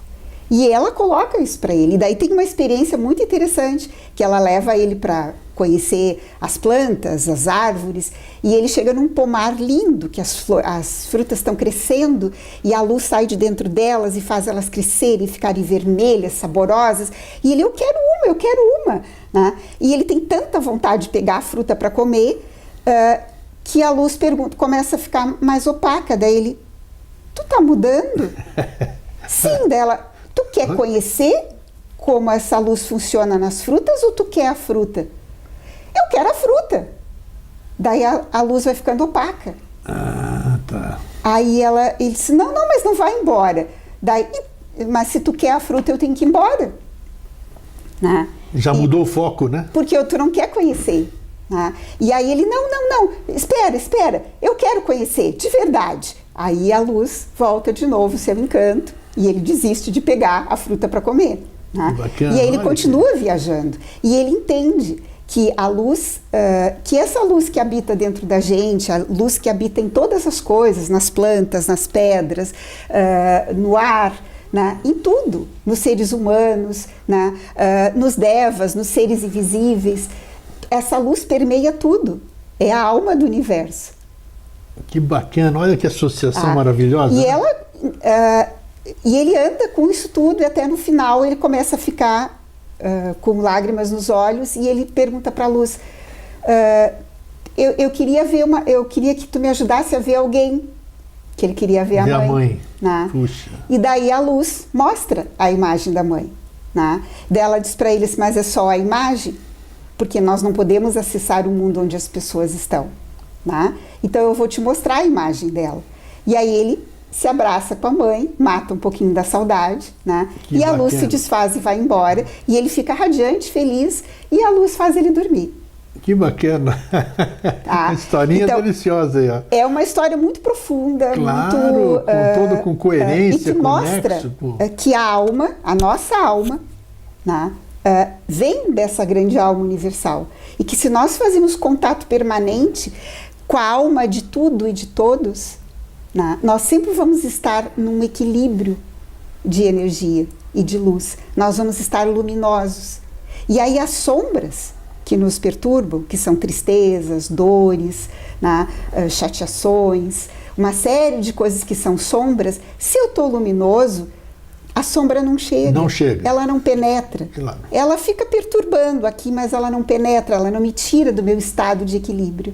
Speaker 2: E ela coloca isso para ele. E daí tem uma experiência muito interessante, que ela leva ele para conhecer as plantas, as árvores, e ele chega num pomar lindo, que as frutas estão crescendo, e a luz sai de dentro delas e faz elas crescerem, ficarem vermelhas, saborosas, e ele, eu quero uma, né? E ele tem tanta vontade de pegar a fruta para comer, que a luz começa a ficar mais opaca, daí ele, tu tá mudando? Sim, dela, tu quer conhecer como essa luz funciona nas frutas ou tu quer a fruta? Eu quero a fruta. Daí a luz vai ficando opaca.
Speaker 1: Tá.
Speaker 2: Aí ele disse, não, mas não vai embora. Daí, mas se tu quer a fruta, eu tenho que ir embora. Né?
Speaker 1: Já mudou o foco, né?
Speaker 2: Porque tu não quer conhecer. Né? E aí ele, não, espera, eu quero conhecer, de verdade. Aí a luz volta de novo, seu encanto, e ele desiste de pegar a fruta para comer. Né?
Speaker 1: Bacana,
Speaker 2: e aí ele continua viajando. E ele entende que a luz, que essa luz que habita dentro da gente, a luz que habita em todas as coisas, nas plantas, nas pedras, no ar, né, em tudo, nos seres humanos, né, nos devas, nos seres invisíveis, essa luz permeia tudo, é a alma do universo.
Speaker 1: Que bacana, olha que associação maravilhosa.
Speaker 2: E ele anda com isso tudo e até no final ele começa a ficar com lágrimas nos olhos e ele pergunta para a luz, eu queria que tu me ajudasse a ver alguém, que ele queria ver a mãe. Né?
Speaker 1: Puxa.
Speaker 2: E daí a luz mostra a imagem da mãe. Né? Daí ela diz para eles, mas é só a imagem? Porque nós não podemos acessar o mundo onde as pessoas estão. Né? Então eu vou te mostrar a imagem dela. E aí ele se abraça com a mãe, mata um pouquinho da saudade, né? E a luz se desfaz e vai embora, e ele fica radiante, feliz, e a luz faz ele dormir.
Speaker 1: Que bacana! Uma historinha então, deliciosa aí, ó.
Speaker 2: É uma história muito profunda,
Speaker 1: claro, com coerência,
Speaker 2: e que mostra que a alma, a nossa alma, né, vem dessa grande alma universal. E que se nós fazemos contato permanente com a alma de tudo e de todos, nós sempre vamos estar num equilíbrio de energia e de luz. Nós vamos estar luminosos. E aí as sombras que nos perturbam, que são tristezas, dores, né? Chateações, uma série de coisas que são sombras. Se eu estou luminoso, a sombra não chega.
Speaker 1: Não chega.
Speaker 2: Ela não penetra.
Speaker 1: Claro.
Speaker 2: Ela fica perturbando aqui, mas ela não penetra, ela não me tira do meu estado de equilíbrio.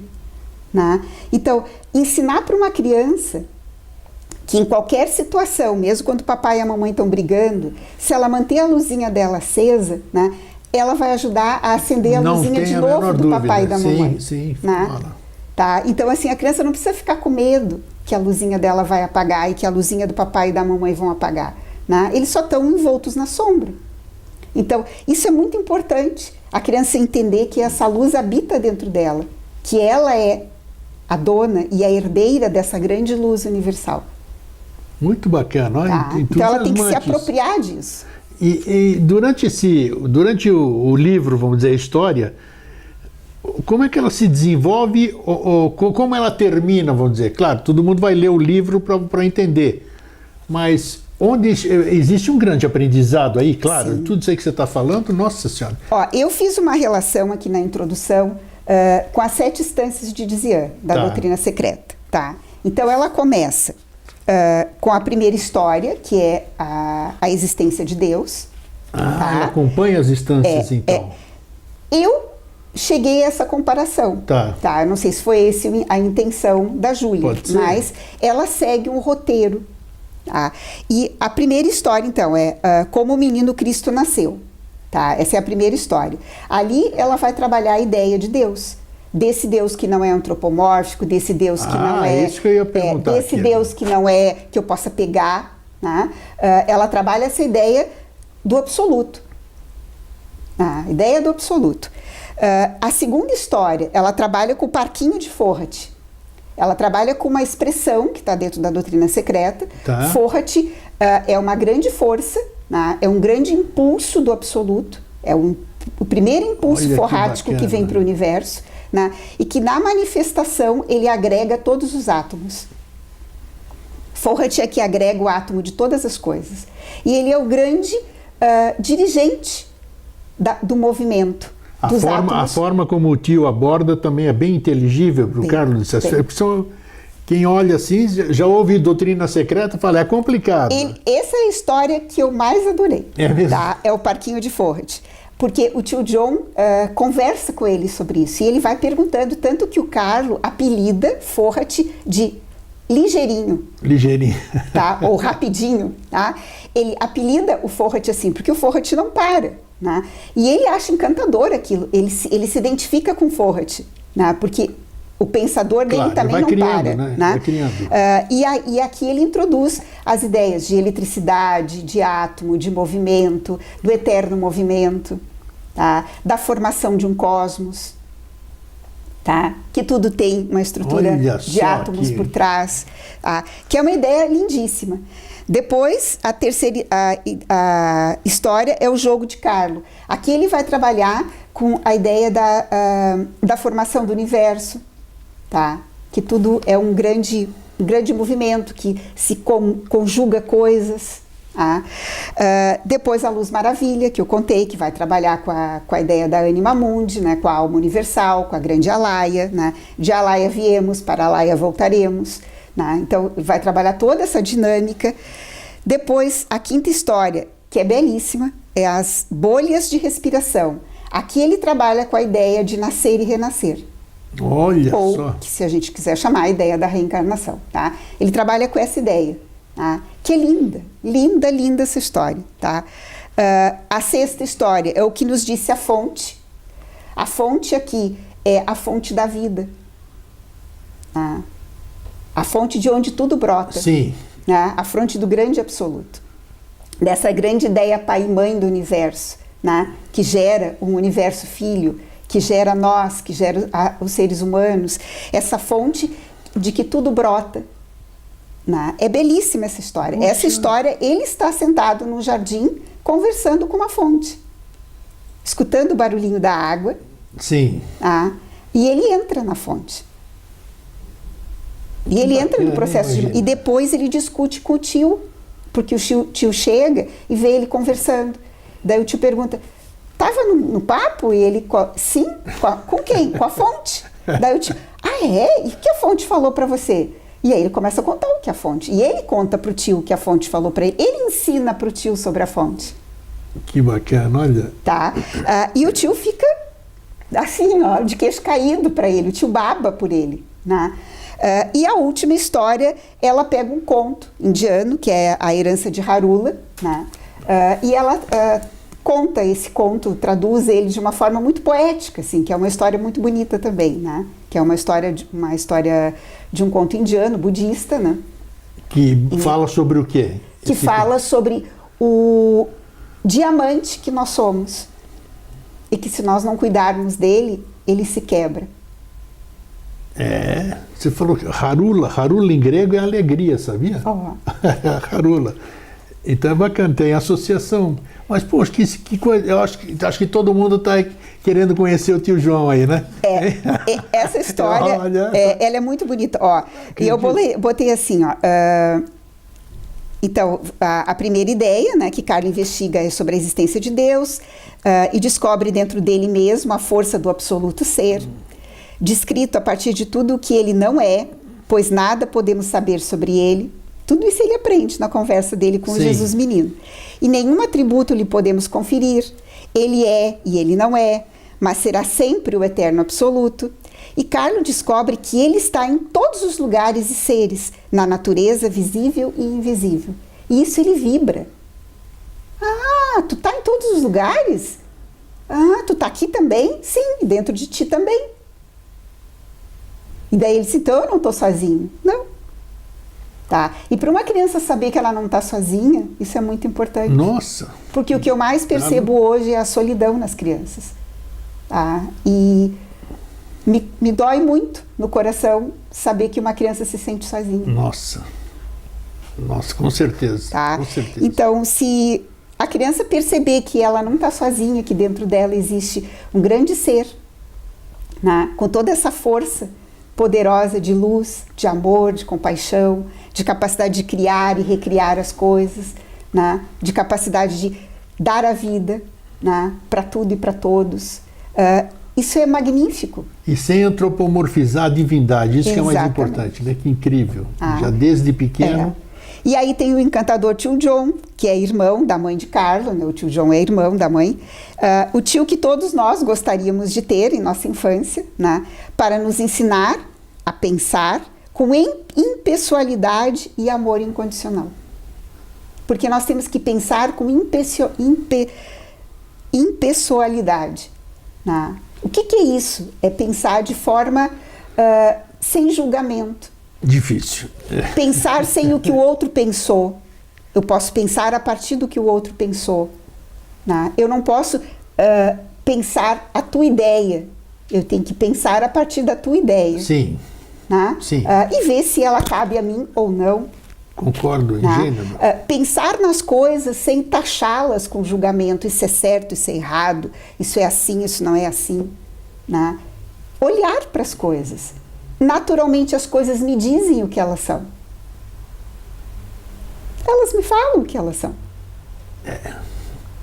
Speaker 2: Né? Então, ensinar para uma criança que em qualquer situação, mesmo quando o papai e a mamãe estão brigando, se ela manter a luzinha dela acesa, né, ela vai ajudar a acender a luzinha de novo do papai e da mamãe.
Speaker 1: Sim,
Speaker 2: né? Tá? Então, assim, a criança não precisa ficar com medo que a luzinha dela vai apagar e que a luzinha do papai e da mamãe vão apagar. Né? Eles só estão envoltos na sombra. Então, isso é muito importante, a criança entender que essa luz habita dentro dela, que ela é a dona e a herdeira dessa grande luz universal.
Speaker 1: Muito bacana.
Speaker 2: Tá? Então ela tem que se apropriar disso.
Speaker 1: E durante o livro, vamos dizer, a história, como é que ela se desenvolve, ou como ela termina, vamos dizer? Claro, todo mundo vai ler o livro para entender, mas onde existe um grande aprendizado aí, claro, sim, tudo isso aí que você está falando, nossa senhora.
Speaker 2: Ó, eu fiz uma relação aqui na introdução com as 7 instâncias de Dzian, da doutrina secreta. Tá? Então ela começa com a primeira história, que é a existência de Deus. Tá?
Speaker 1: Ela acompanha as instâncias, então.
Speaker 2: Eu cheguei a essa comparação. Tá? Eu não sei se foi essa a intenção da Júlia, mas ela segue um roteiro. Tá? E a primeira história, então, é como o menino Cristo nasceu. Tá? Essa é a primeira história. Ali ela vai trabalhar a ideia de Deus. Desse Deus que não é antropomórfico, desse Deus que não é...
Speaker 1: isso que eu ia perguntar
Speaker 2: desse aqui, Deus que não é, que eu possa pegar. Né? Ela trabalha essa ideia do absoluto. A ideia do absoluto. A segunda história, ela trabalha com o parquinho de Fohat. Ela trabalha com uma expressão que está dentro da doutrina secreta. Tá. Fohat é uma grande força, né? É um grande impulso do absoluto, é o primeiro impulso forrático que vem para o universo, né? E que na manifestação ele agrega todos os átomos. Fohat é que agrega o átomo de todas as coisas. E ele é o grande dirigente do movimento.
Speaker 1: A forma como o tio aborda também é bem inteligível para o Carlos. Quem olha assim, já ouve doutrina secreta, fala, é complicado.
Speaker 2: Essa é a história que eu mais adorei.
Speaker 1: É mesmo?
Speaker 2: Tá? É o parquinho de Fohat. Porque o tio John conversa com ele sobre isso. E ele vai perguntando, tanto que o Carlo apelida Fohat de ligeirinho.
Speaker 1: Ligeirinho.
Speaker 2: Tá? Ou rapidinho. Tá? Ele apelida o Fohat assim, porque o Fohat não para. Né? E ele acha encantador aquilo, ele se identifica com Fohat, né? Porque o pensador dele também não para.
Speaker 1: Né?
Speaker 2: Né?
Speaker 1: Vai criando.
Speaker 2: E aqui ele introduz as ideias de eletricidade, de átomo, de movimento, do eterno movimento, tá? Da formação de um cosmos, tá? Que tudo tem uma estrutura de átomos por trás, tá? Que é uma ideia lindíssima. Depois, a terceira a história é o jogo de Carlo. Aqui ele vai trabalhar com a ideia da formação do universo, tá? Que tudo é um grande movimento, que se conjuga coisas. Tá? Depois a Luz Maravilha, que eu contei, que vai trabalhar com a ideia da Anima Mundi, né? Com a alma universal, com a grande Alaya. Né? De Alaya viemos, para Alaya voltaremos. Né? Então, vai trabalhar toda essa dinâmica. Depois, a quinta história, que é belíssima, é as bolhas de respiração. Aqui ele trabalha com a ideia de nascer e renascer.
Speaker 1: Olha só!
Speaker 2: Ou, se a gente quiser chamar, a ideia da reencarnação. Tá? Ele trabalha com essa ideia, tá? Que é linda, linda, linda essa história. Tá? A sexta história é o que nos disse a fonte. A fonte aqui é a fonte da vida. Tá? A fonte de onde tudo brota.
Speaker 1: Sim.
Speaker 2: Né? A fonte do grande absoluto. Dessa grande ideia pai e mãe do universo, né? Que gera um universo filho, que gera nós, que gera os seres humanos. Essa fonte de que tudo brota. Né? É belíssima essa história. Poxa. Essa história, ele está sentado no jardim, conversando com uma fonte. Escutando o barulhinho da água.
Speaker 1: Sim.
Speaker 2: Tá? E ele entra na fonte. E ele entra no processo e depois ele discute com o tio, porque o tio chega e vê ele conversando. Daí o tio pergunta, estava no papo? E ele, sim, com quem? Com a fonte. Daí o tio, Ah, é? E o que a fonte falou para você? E aí ele começa a contar o que a fonte. E ele conta para o tio o que a fonte falou para ele. Ele ensina para o tio sobre a fonte.
Speaker 1: Que bacana, olha.
Speaker 2: Tá? E o tio fica assim, ó, de queixo caído para ele. O tio baba por ele, né? E a última história, ela pega um conto indiano, que é a herança de Harula, né? E ela conta esse conto, traduz ele de uma forma muito poética, assim, que é uma história muito bonita também, né? Que é uma história de um conto indiano, budista, né?
Speaker 1: Que fala sobre o quê?
Speaker 2: Que fala sobre o diamante que nós somos. E que se nós não cuidarmos dele, ele se quebra.
Speaker 1: Você falou que Harula em grego é alegria, sabia?
Speaker 2: Oh.
Speaker 1: Harula. Então é bacana, tem associação. Mas, poxa, que coisa. Eu acho que todo mundo está querendo conhecer o tio João aí, né?
Speaker 2: Essa história, ela é muito bonita. Ó, e eu botei assim, ó. Então, a primeira ideia, né, que Carlo investiga é sobre a existência de Deus e descobre dentro dele mesmo a força do absoluto ser, descrito a partir de tudo o que ele não é, pois nada podemos saber sobre ele. Tudo isso ele aprende na conversa dele com o Jesus menino. E nenhum atributo lhe podemos conferir. Ele é e ele não é, mas será sempre o eterno absoluto. E Carlo descobre que ele está em todos os lugares e seres, na natureza visível e invisível. E isso ele vibra. Ah, tu está em todos os lugares? Ah, tu está aqui também? Sim, e dentro de ti também. E daí ele disse, então eu não estou sozinho. Não. Tá? E para uma criança saber que ela não está sozinha, isso é muito importante.
Speaker 1: Nossa!
Speaker 2: Porque o que eu mais percebo hoje é a solidão nas crianças. Tá? E me dói muito no coração saber que uma criança se sente sozinha.
Speaker 1: Nossa, com certeza.
Speaker 2: Tá?
Speaker 1: Com certeza.
Speaker 2: Então, se a criança perceber que ela não está sozinha, que dentro dela existe um grande ser, né? Com toda essa força poderosa de luz, de amor, de compaixão, de capacidade de criar e recriar as coisas, né? De capacidade de dar a vida, né? Para tudo e para todos. Isso é magnífico.
Speaker 1: E sem antropomorfizar a divindade, isso que é mais importante, né? Que incrível. Já desde pequeno.
Speaker 2: E aí tem o encantador tio John, que é irmão da mãe de Carlo, né? O tio John é irmão da mãe. O tio que todos nós gostaríamos de ter em nossa infância, né? Para nos ensinar a pensar com impessoalidade e amor incondicional. Porque nós temos que pensar com impessoalidade. Né? O que é isso? É pensar de forma sem julgamento.
Speaker 1: Difícil.
Speaker 2: Pensar sem o que o outro pensou. Eu posso pensar a partir do que o outro pensou. Né? Eu não posso pensar a tua ideia. Eu tenho que pensar a partir da tua ideia.
Speaker 1: Sim.
Speaker 2: Né?
Speaker 1: Sim.
Speaker 2: E ver se ela cabe a mim ou não.
Speaker 1: Concordo,
Speaker 2: né?
Speaker 1: ingênuo.
Speaker 2: Pensar nas coisas sem taxá-las com julgamento. Isso é certo, isso é errado, isso é assim, isso não é assim. Né? Olhar para as coisas. Naturalmente as coisas me dizem o que elas são. Elas me falam o que elas são.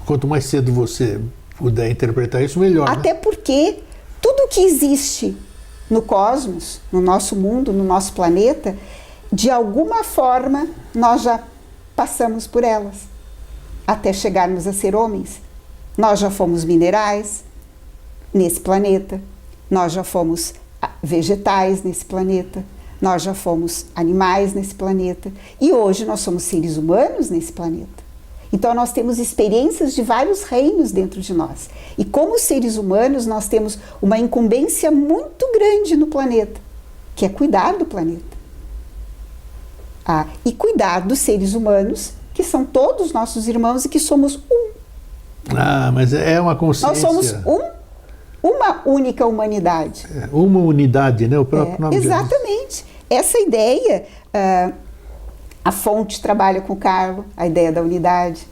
Speaker 1: Quanto mais cedo você puder interpretar isso, melhor.
Speaker 2: Até porque tudo que existe no cosmos, no nosso mundo, no nosso planeta, de alguma forma nós já passamos por elas, até chegarmos a ser homens. Nós já fomos minerais nesse planeta, nós já fomos vegetais nesse planeta, nós já fomos animais nesse planeta e hoje nós somos seres humanos nesse planeta. Então nós temos experiências de vários reinos dentro de nós. E como seres humanos nós temos uma incumbência muito grande no planeta, que é cuidar do planeta. E cuidar dos seres humanos, que são todos nossos irmãos e que somos um.
Speaker 1: Mas é uma consciência.
Speaker 2: Nós somos uma única humanidade.
Speaker 1: Uma unidade, né? O próprio nome
Speaker 2: exatamente. Essa ideia, a fonte trabalha com o Carlo, a ideia da unidade.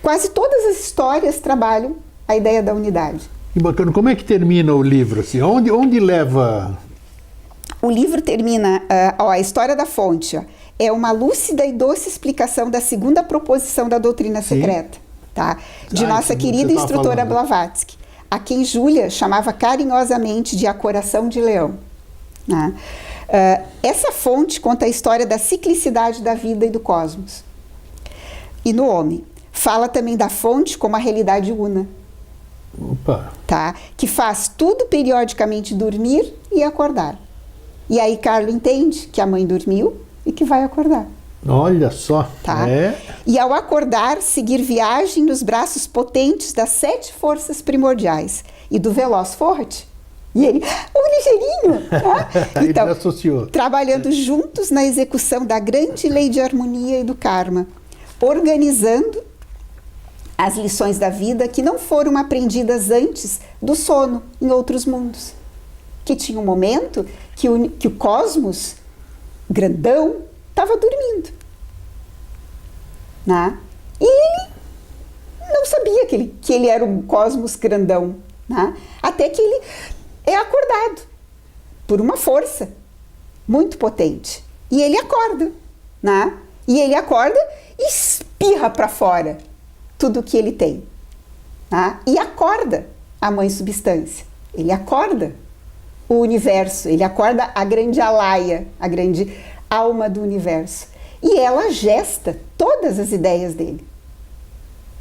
Speaker 2: Quase todas as histórias trabalham a ideia da unidade.
Speaker 1: Que bacana. Como é que termina o livro? Assim? Onde leva...
Speaker 2: O livro termina, a história da fonte, é uma lúcida e doce explicação da segunda proposição da doutrina secreta, tá? De nossa querida instrutora Blavatsky. a quem Júlia chamava carinhosamente de a coração de leão. Né? Essa fonte conta a história da ciclicidade da vida e do cosmos. E no homem. Fala também da fonte como a realidade una.
Speaker 1: Opa.
Speaker 2: Tá? Que faz tudo periodicamente dormir e acordar. E aí Carlo entende que a mãe dormiu e que vai acordar.
Speaker 1: Olha só.
Speaker 2: Tá? E ao acordar, seguir viagem nos braços potentes das 7 forças primordiais e do veloz forte. E ele, ligeirinho! Tá? Então,
Speaker 1: ele associou.
Speaker 2: Trabalhando juntos na execução da grande lei de harmonia e do karma, organizando as lições da vida que não foram aprendidas antes do sono em outros mundos. Que tinha um momento que o cosmos grandão estava dormindo. Né? E ele não sabia que ele era um cosmos grandão. Né? Até que ele é acordado por uma força muito potente. E ele acorda. Né? E ele acorda e espirra para fora tudo o que ele tem. Né? E acorda a mãe substância. Ele acorda o universo. Ele acorda a grande Alaya, a grande alma do universo. E ela gesta todas as ideias dele.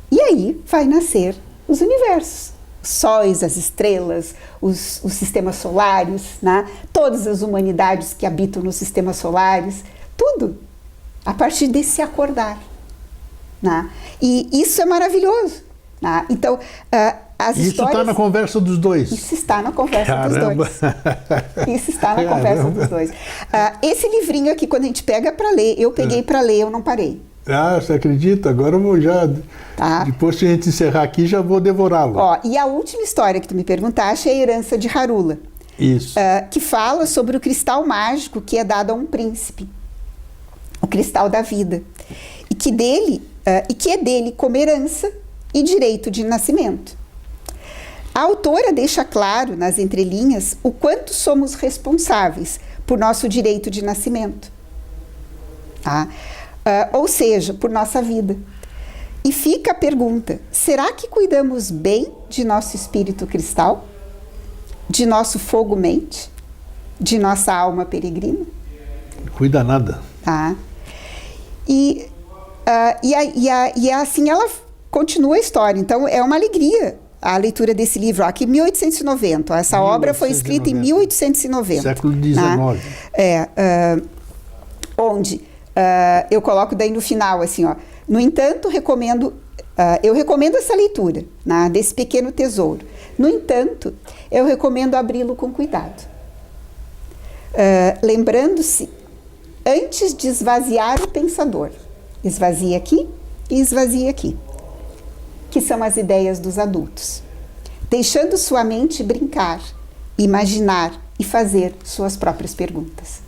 Speaker 2: E aí vai nascer os universos. Os sóis, as estrelas, os sistemas solares, né? Todas as humanidades que habitam nos sistemas solares, tudo a partir desse acordar. Né? E isso é maravilhoso. Né? Então, as
Speaker 1: isso
Speaker 2: histórias...
Speaker 1: está na conversa dos dois.
Speaker 2: Isso está na conversa
Speaker 1: Caramba.
Speaker 2: dos dois. Isso está na conversa dos dois. Esse livrinho aqui, quando a gente pega para ler, eu peguei para ler, eu não parei.
Speaker 1: Ah, você acredita? Agora eu vou já...
Speaker 2: Tá.
Speaker 1: Depois que a gente encerrar aqui, já vou devorá-lo.
Speaker 2: Ó, e a última história que tu me perguntaste é a herança de Harula.
Speaker 1: Isso.
Speaker 2: Que fala sobre o cristal mágico que é dado a um príncipe. O cristal da vida. E que é dele como herança e direito de nascimento. A autora deixa claro, nas entrelinhas, o quanto somos responsáveis por nosso direito de nascimento. Tá? Ou seja, por nossa vida. E fica a pergunta, será que cuidamos bem de nosso espírito cristal? De nosso fogo-mente? De nossa alma peregrina?
Speaker 1: Cuida nada.
Speaker 2: Tá? E assim ela continua a história. Então, é uma alegria a leitura desse livro. Aqui, 1890. Essa obra foi escrita em 1890.
Speaker 1: Século XIX.
Speaker 2: Né? Onde eu coloco daí no final, assim, ó. No entanto, eu recomendo essa leitura, né, desse pequeno tesouro. No entanto, eu recomendo abri-lo com cuidado. Lembrando-se, antes de esvaziar o pensador. Esvazia aqui e esvazia aqui. Que são as ideias dos adultos. Deixando sua mente brincar, imaginar e fazer suas próprias perguntas.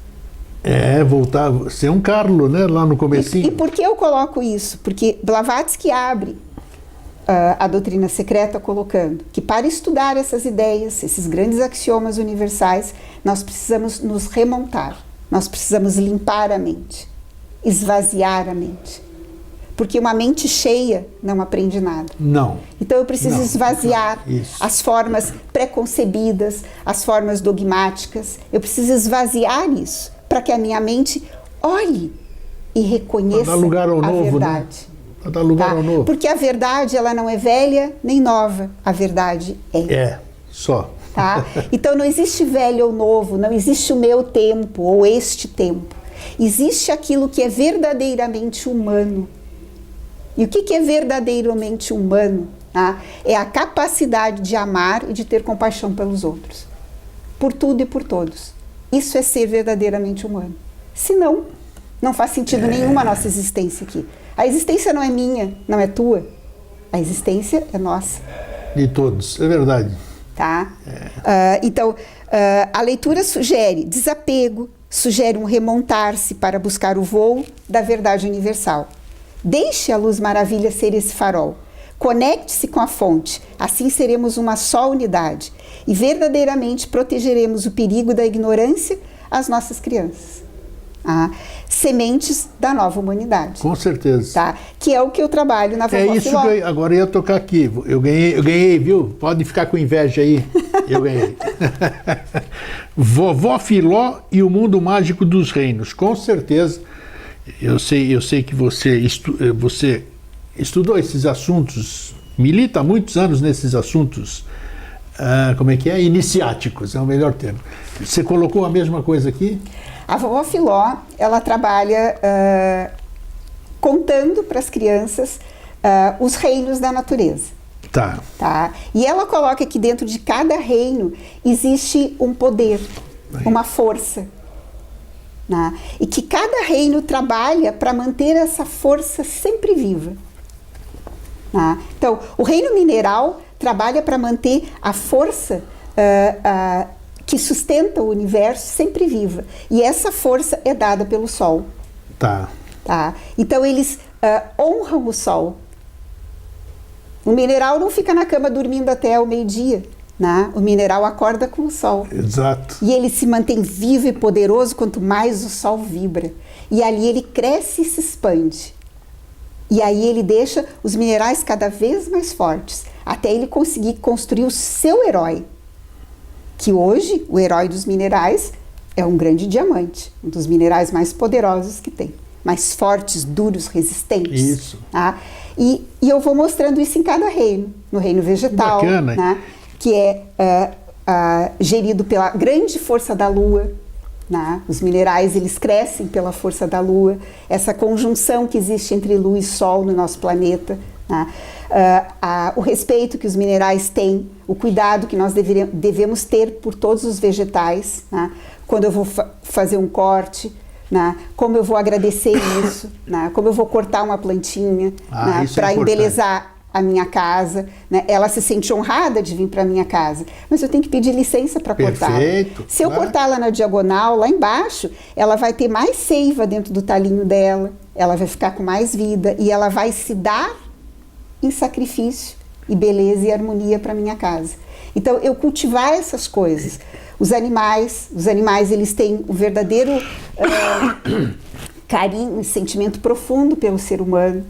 Speaker 1: Voltar, ser um Carlo, né, lá no comecinho.
Speaker 2: E por que eu coloco isso? Porque Blavatsky abre a doutrina secreta colocando que para estudar essas ideias, esses grandes axiomas universais, nós precisamos nos remontar, nós precisamos limpar a mente, esvaziar a mente. Porque uma mente cheia não aprende nada.
Speaker 1: Não.
Speaker 2: Então eu preciso esvaziar as formas preconcebidas, as formas dogmáticas. Eu preciso esvaziar isso para que a minha mente olhe e reconheça a verdade.
Speaker 1: Né? Para dar lugar ao novo.
Speaker 2: Porque a verdade, ela não é velha nem nova. A verdade é.
Speaker 1: Só.
Speaker 2: Tá? Então não existe velho ou novo, não existe o meu tempo ou este tempo. Existe aquilo que é verdadeiramente humano. E o que é verdadeiramente humano? Tá? É a capacidade de amar e de ter compaixão pelos outros. Por tudo e por todos. Isso é ser verdadeiramente humano. Senão, não faz sentido nenhum a nossa existência aqui. A existência não é minha, não é tua. A existência é nossa.
Speaker 1: De todos, é verdade.
Speaker 2: Tá? Então, a leitura sugere desapego, sugere um remontar-se para buscar o voo da verdade universal. Deixe a luz maravilha ser esse farol. Conecte-se com a fonte, assim seremos uma só unidade e verdadeiramente protegeremos o perigo da ignorância às nossas crianças. sementes da nova humanidade.
Speaker 1: Com certeza.
Speaker 2: Tá? Que é o que eu trabalho na Vovó
Speaker 1: isso
Speaker 2: Filó.
Speaker 1: que agora eu ia tocar aqui. Eu ganhei, viu? Pode ficar com inveja aí. Eu ganhei. Vovó Filó e o Mundo Mágico dos Reinos. Com certeza. Eu sei que você estudou esses assuntos, milita há muitos anos nesses assuntos, como é que é? Iniciáticos, é o melhor termo. Você colocou a mesma coisa aqui?
Speaker 2: A Vovó Filó, ela trabalha contando para as crianças os reinos da natureza.
Speaker 1: Tá.
Speaker 2: Tá? E ela coloca que dentro de cada reino existe um poder, uma força. Né? E que cada reino trabalha para manter essa força sempre viva. Né? Então, o reino mineral trabalha para manter a força que sustenta o universo sempre viva. E essa força é dada pelo Sol.
Speaker 1: Tá.
Speaker 2: Tá? Então, eles honram o Sol. O mineral não fica na cama dormindo até o meio-dia. Né? O mineral acorda com o Sol.
Speaker 1: Exato.
Speaker 2: E ele se mantém vivo e poderoso quanto mais o Sol vibra. E ali ele cresce e se expande. E aí ele deixa os minerais cada vez mais fortes, até ele conseguir construir o seu herói. Que hoje, o herói dos minerais é um grande diamante, um dos minerais mais poderosos que tem. Mais fortes, duros, resistentes.
Speaker 1: Isso.
Speaker 2: Tá? E eu vou mostrando isso em cada reino. No reino vegetal,
Speaker 1: bacana,
Speaker 2: né? Que é gerido pela grande força da Lua. Né? Os minerais, eles crescem pela força da Lua. Essa conjunção que existe entre Lua e Sol no nosso planeta. Né? O respeito que os minerais têm, o cuidado que nós devemos ter por todos os vegetais. Né? Quando eu vou fazer um corte, né? Como eu vou agradecer isso, né? Como eu vou cortar uma plantinha, né? Para embelezar a minha casa, né? Ela se sente honrada de vir para a minha casa, mas eu tenho que pedir licença para cortar.
Speaker 1: Perfeito.
Speaker 2: Se eu cortá-la na diagonal, lá embaixo, ela vai ter mais seiva dentro do talinho dela, ela vai ficar com mais vida e ela vai se dar em sacrifício e beleza e harmonia para minha casa. Então, eu cultivar essas coisas. Os animais eles têm um verdadeiro carinho e sentimento profundo pelo ser humano.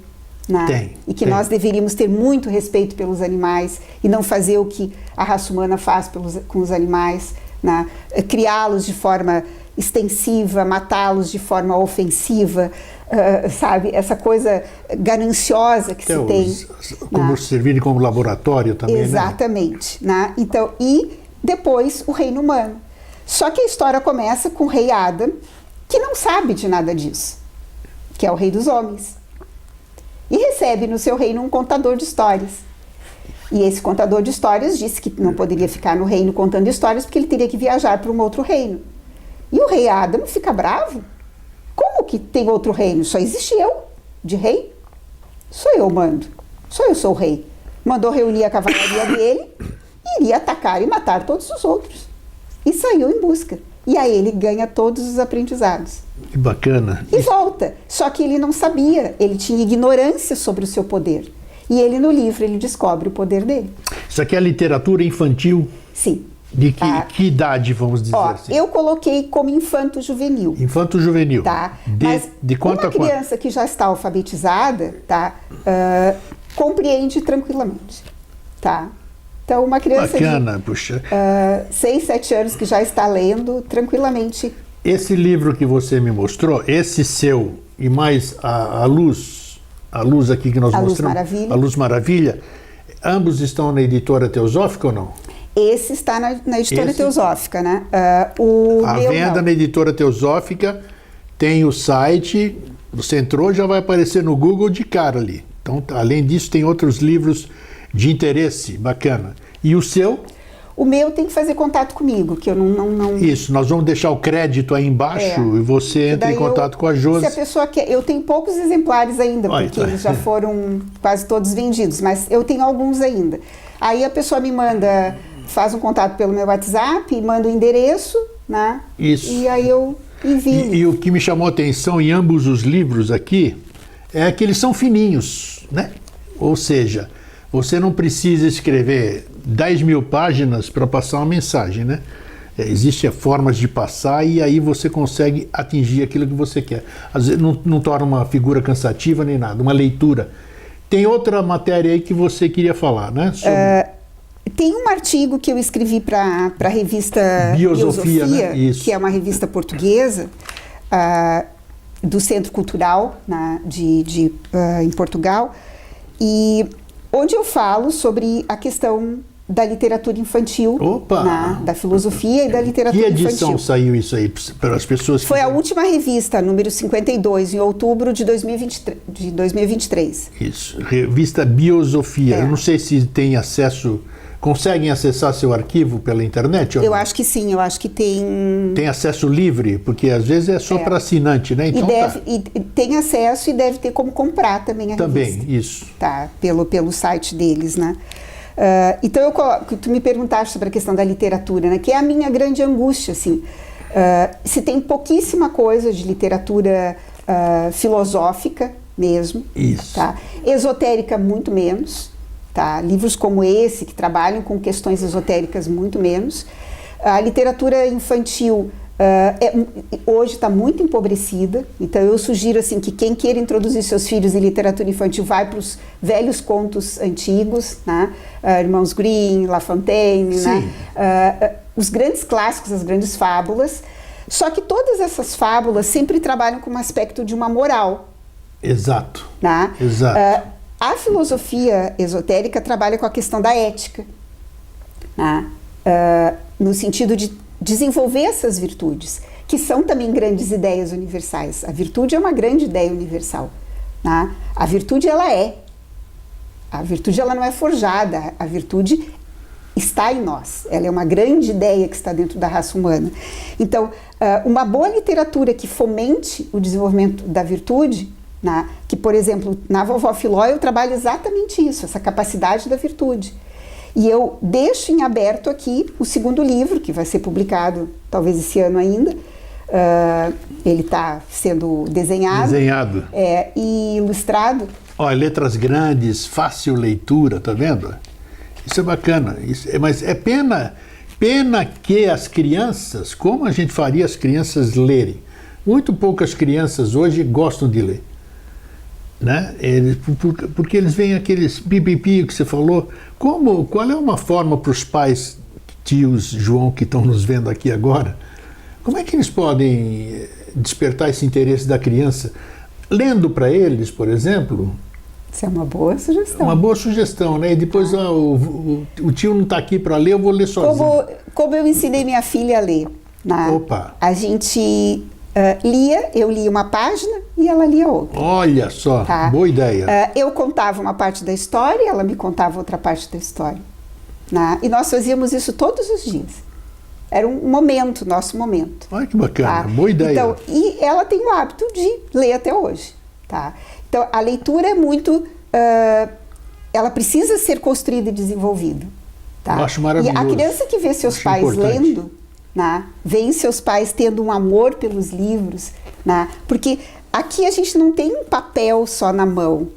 Speaker 2: Né? E que nós deveríamos ter muito respeito pelos animais e não fazer o que a raça humana faz com os animais, né? Criá-los de forma extensiva, matá-los de forma ofensiva, sabe? Essa coisa gananciosa que se tem.
Speaker 1: Como servirem como laboratório também,
Speaker 2: exatamente. Né? Então, e depois o reino humano. Só que a história começa com o rei Adam, que não sabe de nada disso, que é o rei dos homens. E recebe no seu reino um contador de histórias. E esse contador de histórias disse que não poderia ficar no reino contando histórias porque ele teria que viajar para um outro reino. E o rei Adam fica bravo. Como que tem outro reino? Só existe eu, de rei. Só eu mando. Só eu sou o rei. Mandou reunir a cavalaria dele e iria atacar e matar todos os outros. E saiu em busca. E aí ele ganha todos os aprendizados.
Speaker 1: Que bacana.
Speaker 2: E volta. Só que ele não sabia, ele tinha ignorância sobre o seu poder. E ele, no livro, ele descobre o poder dele.
Speaker 1: Isso aqui é literatura infantil?
Speaker 2: Sim.
Speaker 1: De que idade, vamos dizer assim?
Speaker 2: Eu coloquei como infanto-juvenil.
Speaker 1: Infanto-juvenil.
Speaker 2: Tá?
Speaker 1: Mas de quanto a quanto?
Speaker 2: Uma criança que já está alfabetizada, tá? Compreende tranquilamente. Tá? Então, uma criança
Speaker 1: bacana,
Speaker 2: de
Speaker 1: puxa.
Speaker 2: 6, 7 anos que já está lendo tranquilamente.
Speaker 1: Esse livro que você me mostrou, esse seu e mais a Luz aqui que nós mostramos,
Speaker 2: Luz Maravilha.
Speaker 1: A Luz Maravilha, ambos estão na Editora Teosófica ou não?
Speaker 2: Esse está na Editora Teosófica, né?
Speaker 1: A venda na Editora Teosófica tem o site, você entrou, já vai aparecer no Google de cara ali. Então, além disso, tem outros livros de interesse, bacana. E o seu?
Speaker 2: O meu tem que fazer contato comigo, que eu não...
Speaker 1: Isso, nós vamos deixar o crédito aí embaixo e você entra em contato com a Josi.
Speaker 2: Se a pessoa quer... Eu tenho poucos exemplares ainda, porque eles já foram quase todos vendidos, mas eu tenho alguns ainda. Aí a pessoa me manda, faz um contato pelo meu WhatsApp, manda o endereço, né?
Speaker 1: Isso.
Speaker 2: E aí eu envio.
Speaker 1: E o que me chamou a atenção em ambos os livros aqui é que eles são fininhos, né? Ou seja, você não precisa escrever 10 mil páginas para passar uma mensagem, né? Existem formas de passar e aí você consegue atingir aquilo que você quer. Às vezes não torna uma figura cansativa nem nada, uma leitura. Tem outra matéria aí que você queria falar, né?
Speaker 2: Tem um artigo que eu escrevi para a revista
Speaker 1: Biosofia, né?
Speaker 2: Que é uma revista portuguesa, do Centro Cultural em Portugal, e onde eu falo sobre a questão da literatura infantil, da filosofia e da literatura infantil.
Speaker 1: Que edição saiu isso aí para as pessoas?
Speaker 2: Foi a última revista, número 52, em outubro de 2023.
Speaker 1: Isso, revista Biosofia. Eu não sei se tem acesso, conseguem acessar seu arquivo pela internet? Ou
Speaker 2: eu
Speaker 1: não?
Speaker 2: Acho que sim, eu acho que tem...
Speaker 1: Tem acesso livre, porque às vezes é só para assinante, né? Então,
Speaker 2: e tem acesso e deve ter como comprar também a revista.
Speaker 1: Também, isso.
Speaker 2: Tá, pelo site deles, né? Então, tu me perguntaste sobre a questão da literatura, né, que é a minha grande angústia, assim. Se tem pouquíssima coisa de literatura filosófica mesmo.
Speaker 1: Isso.
Speaker 2: Tá? Esotérica, muito menos. Tá? Livros como esse, que trabalham com questões esotéricas, muito menos. A literatura infantil hoje está muito empobrecida, então eu sugiro assim, que quem queira introduzir seus filhos em literatura infantil vai para os velhos contos antigos, né? Irmãos Grimm, La Fontaine, né? Os grandes clássicos, as grandes fábulas, só que todas essas fábulas sempre trabalham com um aspecto de uma moral.
Speaker 1: Exato.
Speaker 2: Né?
Speaker 1: Exato.
Speaker 2: A filosofia esotérica trabalha com a questão da ética, né? No sentido de desenvolver essas virtudes, que são também grandes ideias universais. A virtude é uma grande ideia universal. Né? A virtude, ela é. A virtude, ela não é forjada. A virtude está em nós. Ela é uma grande ideia que está dentro da raça humana. Então, uma boa literatura que fomente o desenvolvimento da virtude, né? Que, por exemplo, na Vovó Filó eu trabalho exatamente isso, essa capacidade da virtude. E eu deixo em aberto aqui o segundo livro, que vai ser publicado talvez esse ano ainda. Ele está sendo desenhado. E ilustrado.
Speaker 1: Olha, letras grandes, fácil leitura, tá vendo? Isso é bacana. Mas é pena que as crianças, como a gente faria as crianças lerem? Muito poucas crianças hoje gostam de ler. Né? Porque eles veem aqueles pipipi que você falou. Qual é uma forma para os pais, tios, João, que estão nos vendo aqui agora, como é que eles podem despertar esse interesse da criança? Lendo para eles, por exemplo.
Speaker 2: Isso é uma boa sugestão.
Speaker 1: Uma boa sugestão, né? E depois o tio não está aqui para ler, eu vou ler sozinho.
Speaker 2: Como eu ensinei minha filha a ler. Né?
Speaker 1: Opa!
Speaker 2: A gente eu lia uma página e ela lia outra.
Speaker 1: Olha só,
Speaker 2: tá?
Speaker 1: Boa ideia.
Speaker 2: Eu contava uma parte da história, ela me contava outra parte da história. Né? E nós fazíamos isso todos os dias. Era um momento, nosso momento.
Speaker 1: Olha que bacana,
Speaker 2: tá?
Speaker 1: Boa ideia.
Speaker 2: Então, e ela tem o hábito de ler até hoje. Tá? Então, a leitura é muito... ela precisa ser construída e desenvolvida. Tá?
Speaker 1: Eu acho maravilhoso.
Speaker 2: E a criança que vê seus pais lendo, né, vê seus pais tendo um amor pelos livros, né, porque aqui a gente não tem um papel só na mão,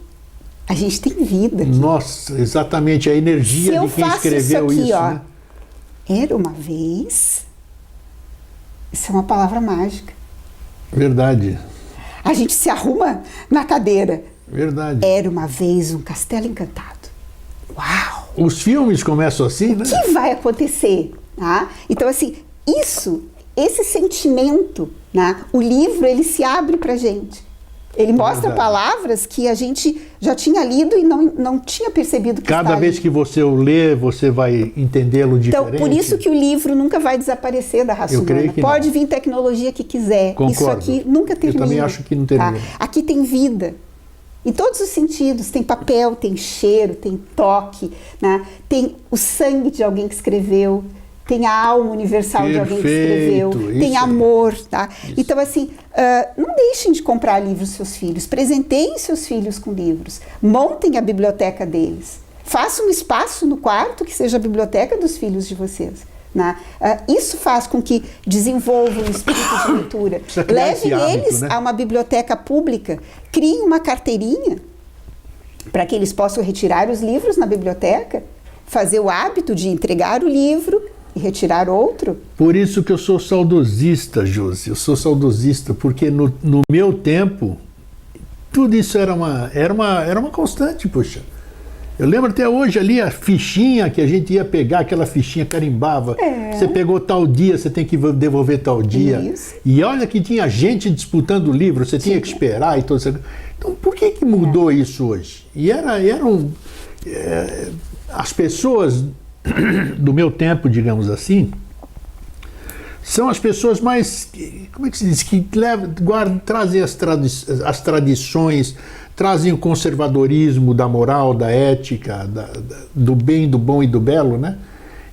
Speaker 2: a gente tem vida aqui.
Speaker 1: Nossa, exatamente, a energia de quem escreveu isso. Ó, né?
Speaker 2: Era uma vez... Isso é uma palavra mágica.
Speaker 1: Verdade.
Speaker 2: A gente se arruma na cadeira.
Speaker 1: Verdade.
Speaker 2: Era uma vez um castelo encantado. Uau!
Speaker 1: Os filmes começam assim, né?
Speaker 2: O que vai acontecer? Tá? Então, assim, esse sentimento, né? O livro, ele se abre pra gente. Ele mostra palavras que a gente já tinha lido e não tinha percebido que
Speaker 1: Cada vez que você o lê, você vai entendê-lo diferente.
Speaker 2: Então, por isso que o livro nunca vai desaparecer da raça humana. Pode vir tecnologia que quiser.
Speaker 1: Concordo.
Speaker 2: Isso aqui nunca termina.
Speaker 1: Eu também acho que não termina.
Speaker 2: Tá? Aqui tem vida. Em todos os sentidos. Tem papel, tem cheiro, tem toque, né? Tem o sangue de alguém que escreveu. Tem a alma universal de alguém que escreveu, tem amor, tá? Isso. Então, assim, não deixem de comprar livros seus filhos, presenteiem seus filhos com livros, montem a biblioteca deles, façam um espaço no quarto que seja a biblioteca dos filhos de vocês. Né? Isso faz com que desenvolvam o espírito de leitura. Levem eles, né, a uma biblioteca pública, criem uma carteirinha para que eles possam retirar os livros na biblioteca, fazer o hábito de entregar o livro e retirar outro.
Speaker 1: Por isso que eu sou saudosista, Josi. Eu sou saudosista, porque no meu tempo, tudo isso era uma constante, poxa. Eu lembro até hoje ali a fichinha que a gente ia pegar, aquela fichinha carimbava. Você pegou tal dia, você tem que devolver tal dia.
Speaker 2: Isso.
Speaker 1: E olha que tinha gente disputando o livro, você tinha que esperar e tudo isso. Então por que mudou isso hoje? E as pessoas do meu tempo, digamos assim, são as pessoas mais, como é que se diz, que trazem as tradições, trazem o conservadorismo da moral, da ética, do bem, do bom e do belo, né?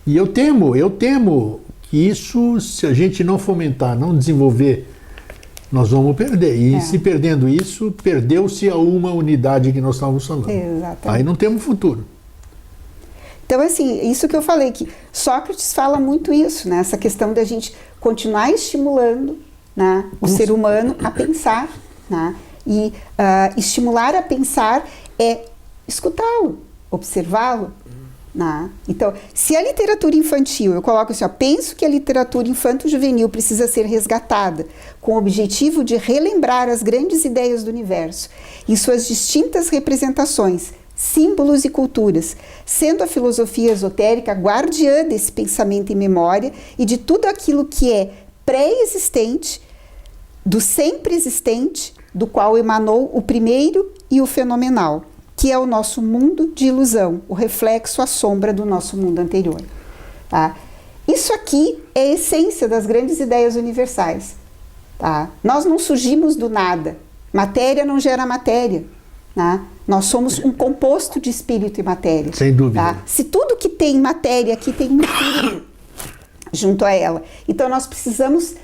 Speaker 1: E eu temo que isso, se a gente não fomentar, não desenvolver, nós vamos perder. E se perdendo isso, perdeu-se a uma unidade que nós estávamos falando.
Speaker 2: Exatamente.
Speaker 1: Aí não temos futuro.
Speaker 2: Então, assim, isso que eu falei, que Sócrates fala muito isso, né? Essa questão da gente continuar estimulando, né, o ser humano a pensar, né? E estimular a pensar é escutá-lo, observá-lo, né? Então, se a literatura infantil, eu coloco assim, penso que a literatura infanto-juvenil precisa ser resgatada com o objetivo de relembrar as grandes ideias do universo em suas distintas representações, símbolos e culturas, sendo a filosofia esotérica guardiã desse pensamento e memória e de tudo aquilo que é pré-existente, do sempre existente, do qual emanou o primeiro e o fenomenal, que é o nosso mundo de ilusão, o reflexo, a sombra do nosso mundo anterior. Tá? Isso aqui é a essência das grandes ideias universais. Tá? Nós não surgimos do nada. Matéria não gera matéria. Tá? Nós somos um composto de espírito e matéria.
Speaker 1: Sem dúvida.
Speaker 2: Tá? Se tudo que tem matéria aqui tem um espírito junto a ela. Então nós precisamos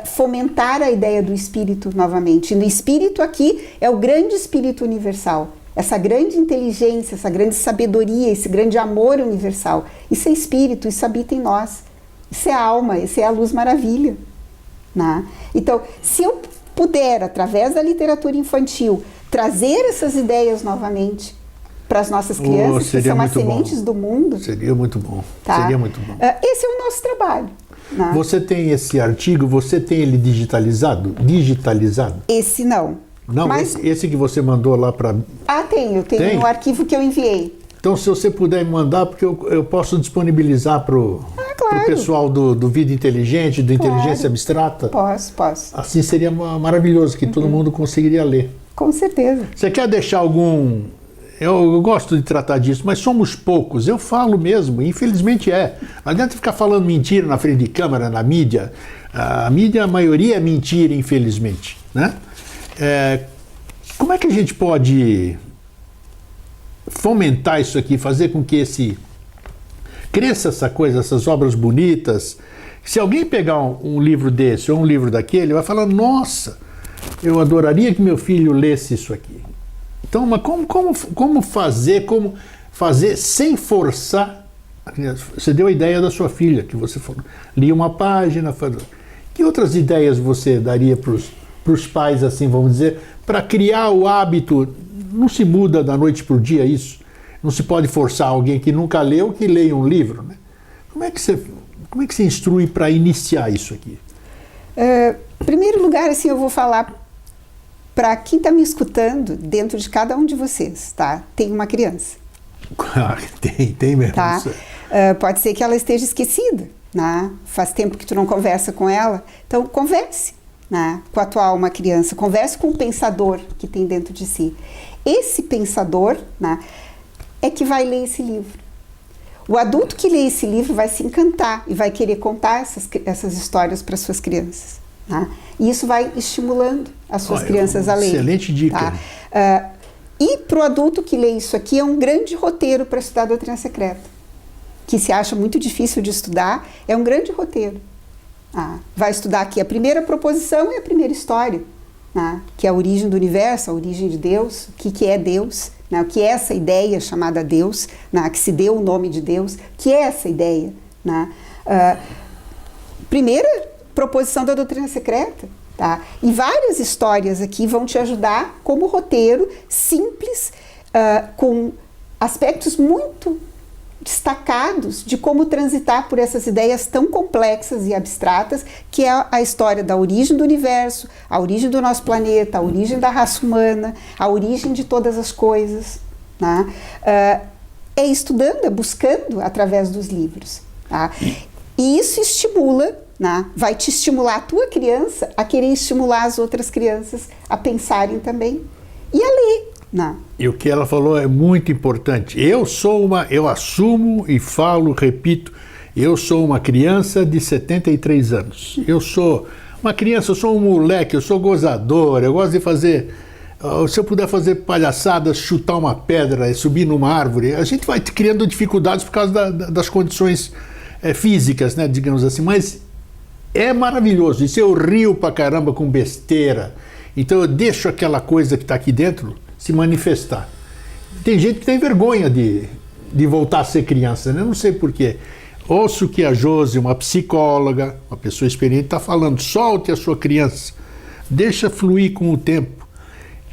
Speaker 2: fomentar a ideia do espírito novamente. E no espírito aqui é o grande espírito universal. Essa grande inteligência, essa grande sabedoria, esse grande amor universal. Isso é espírito, isso habita em nós. Isso é alma, isso é a luz maravilha. Né? Então, se eu puder, através da literatura infantil, trazer essas ideias novamente para as nossas crianças, que são as sementes do mundo.
Speaker 1: Seria muito bom.
Speaker 2: Tá?
Speaker 1: Seria muito bom.
Speaker 2: Esse é o nosso trabalho. Né?
Speaker 1: Você tem esse artigo, você tem ele digitalizado? Digitalizado?
Speaker 2: Esse não.
Speaker 1: Não,
Speaker 2: mas
Speaker 1: esse que você mandou lá para...
Speaker 2: tenho um arquivo que eu enviei.
Speaker 1: Então, se você puder me mandar, porque eu posso disponibilizar para o pessoal do Vida Inteligente, do Inteligência Abstrata.
Speaker 2: Posso.
Speaker 1: Assim seria maravilhoso, que todo mundo conseguiria ler.
Speaker 2: Com certeza.
Speaker 1: Você quer deixar algum... Eu gosto de tratar disso, mas somos poucos. Eu falo mesmo, infelizmente é. Não adianta ficar falando mentira na frente de câmera, na mídia. A mídia, a maioria é mentira, infelizmente, né? Como é que a gente pode fomentar isso aqui, fazer com que cresça essa coisa, essas obras bonitas? Se alguém pegar um livro desse ou um livro daquele, vai falar, nossa, eu adoraria que meu filho lesse isso aqui. Então, mas como fazer sem forçar? Você deu a ideia da sua filha, que você falou, lia uma página. Que outras ideias você daria para os pais, assim, vamos dizer, para criar o hábito? Não se muda da noite para o dia isso. Não se pode forçar alguém que nunca leu que leia um livro, né? Como é que você instrui para iniciar isso aqui?
Speaker 2: Em primeiro lugar, assim, eu vou falar para quem está me escutando, dentro de cada um de vocês, tá? Tem uma criança.
Speaker 1: Tem mesmo.
Speaker 2: Tá? Pode ser que ela esteja esquecida, né? Faz tempo que tu não conversa com ela. Então, converse, né, com a tua alma criança. Converse com o pensador que tem dentro de si. Esse pensador, né, é que vai ler esse livro. O adulto que lê esse livro vai se encantar e vai querer contar essas histórias para suas crianças. Tá? E isso vai estimulando as suas crianças a ler.
Speaker 1: Excelente dica.
Speaker 2: Tá? E para o adulto que lê isso aqui, é um grande roteiro para estudar a doutrina secreta, que se acha muito difícil de estudar, é um grande roteiro. Vai estudar aqui a primeira proposição e a primeira história, né? Que é a origem do universo, a origem de Deus, o que é Deus, né? O que é essa ideia chamada Deus, né? Que se deu o nome de Deus, o que é essa ideia, né? Primeira proposição da doutrina secreta, tá? E várias histórias aqui vão te ajudar como roteiro simples, com aspectos muito destacados de como transitar por essas ideias tão complexas e abstratas, que é a história da origem do universo, a origem do nosso planeta, a origem da raça humana, a origem de todas as coisas, né? É estudando, é buscando através dos livros, tá? E isso estimula, né? Vai te estimular a tua criança a querer estimular as outras crianças a pensarem também e a ler, né?
Speaker 1: E o que ela falou é muito importante. Eu assumo e falo, repito, eu sou uma criança de 73 anos. Eu sou uma criança, eu sou um moleque, eu sou gozador, eu gosto de fazer... Se eu puder fazer palhaçadas, chutar uma pedra, subir numa árvore, a gente vai criando dificuldades por causa das condições físicas, né, digamos assim, mas é maravilhoso. Isso eu rio pra caramba com besteira. Então eu deixo aquela coisa que está aqui dentro se manifestar. Tem gente que tem vergonha de voltar a ser criança, né? Eu não sei porquê. Ouço que a Josi, uma psicóloga, uma pessoa experiente, está falando, solte a sua criança, deixa fluir com o tempo.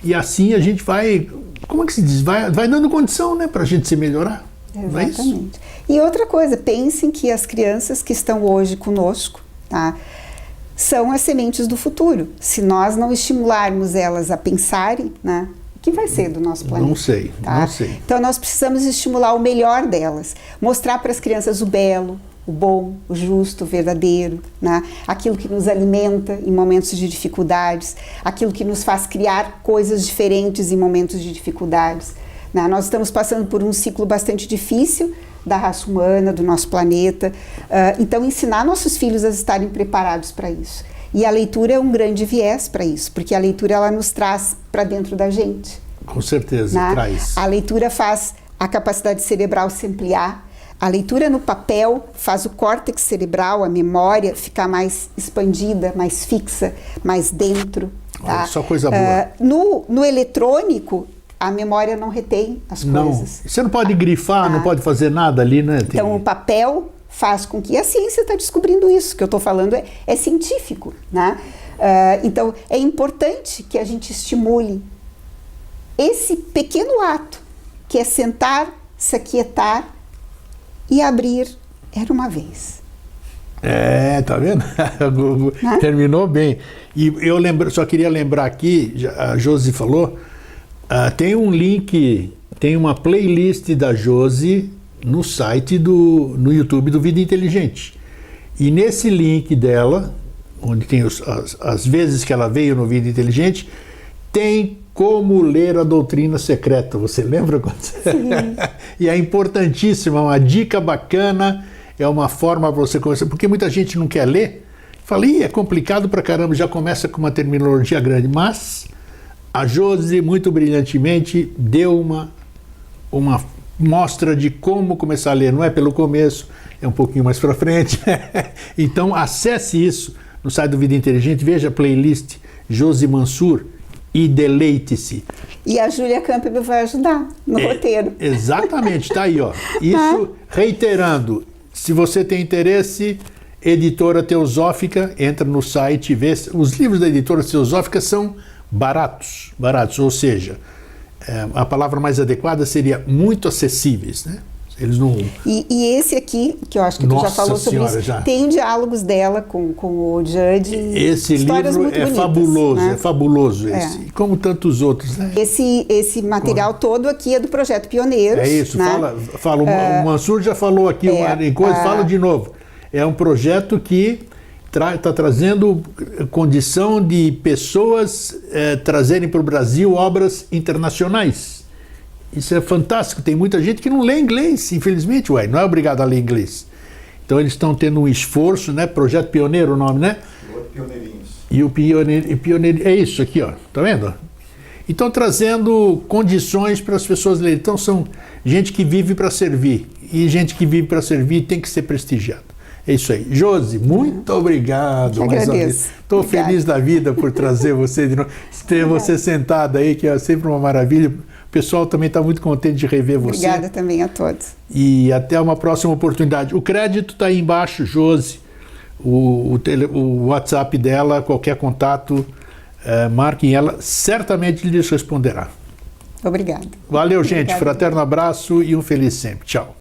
Speaker 1: E assim a gente vai, como é que se diz? Vai dando condição, né, para a gente se melhorar.
Speaker 2: Exatamente. E outra coisa, pensem que as crianças que estão hoje conosco, tá, são as sementes do futuro. Se nós não estimularmos elas a pensarem, né, o que vai ser do nosso planeta?
Speaker 1: Não sei,
Speaker 2: tá?
Speaker 1: não sei.
Speaker 2: Então nós precisamos estimular o melhor delas, mostrar para as crianças o belo, o bom, o justo, o verdadeiro, né? Aquilo que nos alimenta em momentos de dificuldades, aquilo que nos faz criar coisas diferentes em momentos de dificuldades, né? Nós estamos passando por um ciclo bastante difícil da raça humana, do nosso planeta, então ensinar nossos filhos a estarem preparados para isso. E a leitura é um grande viés para isso, porque a leitura ela nos traz para dentro da gente.
Speaker 1: Com certeza,
Speaker 2: né?
Speaker 1: Traz.
Speaker 2: A leitura faz a capacidade cerebral se ampliar. A leitura no papel faz o córtex cerebral, a memória, ficar mais expandida, mais fixa, mais dentro. Tá?
Speaker 1: Olha, só coisa boa.
Speaker 2: No eletrônico, a memória não retém as coisas.
Speaker 1: Você não pode grifar, não pode fazer nada ali, né?
Speaker 2: Então, o papel faz com que... A ciência está descobrindo isso. O que eu estou falando é científico, né? Então, é importante que a gente estimule esse pequeno ato, que é sentar, se aquietar e abrir Era Uma Vez.
Speaker 1: Tá vendo? Terminou bem. E eu só queria lembrar aqui, a Josi falou, tem um link, tem uma playlist da Josi no site no YouTube do Vida Inteligente. E nesse link dela, onde tem as vezes que ela veio no Vida Inteligente, tem como ler a doutrina secreta. Você lembra?
Speaker 2: Sim.
Speaker 1: E é importantíssima, uma dica bacana, é uma forma para você conhecer, porque muita gente não quer ler. Fala, é complicado pra caramba, já começa com uma terminologia grande, mas a Josi, muito brilhantemente, deu uma mostra de como começar a ler. Não é pelo começo, é um pouquinho mais para frente. Então acesse isso no site do Vida Inteligente, veja a playlist Josi Mansur e deleite-se.
Speaker 2: E a Júlia Campbell vai ajudar no roteiro.
Speaker 1: Exatamente, está aí, ó. Isso, reiterando, se você tem interesse, Editora Teosófica, entra no site e vê. Os livros da Editora Teosófica são baratos, ou seja, a palavra mais adequada seria muito acessíveis, né? Eles não...
Speaker 2: E esse aqui, que eu acho que tu já falou sobre isso, tem diálogos dela com o Judge.
Speaker 1: Esse livro é bonitas, fabuloso, né? É fabuloso esse, como tantos outros, né?
Speaker 2: Esse material todo aqui é do Projeto Pioneiros.
Speaker 1: É isso,
Speaker 2: né?
Speaker 1: o Mansur já falou aqui fala de novo. É um projeto que está trazendo condição de pessoas trazerem para o Brasil obras internacionais. Isso é fantástico. Tem muita gente que não lê inglês, infelizmente, não é obrigado a ler inglês. Então eles estão tendo um esforço, né? Projeto Pioneiro, o nome, né?
Speaker 3: Pioneirinhos.
Speaker 1: E o Pioneirinho, é isso aqui, ó. Tá vendo? Então trazendo condições para as pessoas lerem. Então são gente que vive para servir. E gente que vive para servir tem que ser prestigiada. É isso aí. Josi, muito obrigado. Estou feliz da vida por trazer você de novo. Ter você sentada aí, que é sempre uma maravilha. O pessoal também está muito contente de rever você.
Speaker 2: Obrigada também a todos.
Speaker 1: E até uma próxima oportunidade. O crédito está aí embaixo, Josi. O WhatsApp dela, qualquer contato, marquem ela. Certamente lhes responderá.
Speaker 2: Obrigada.
Speaker 1: Valeu, gente. Fraterno abraço e um feliz sempre. Tchau.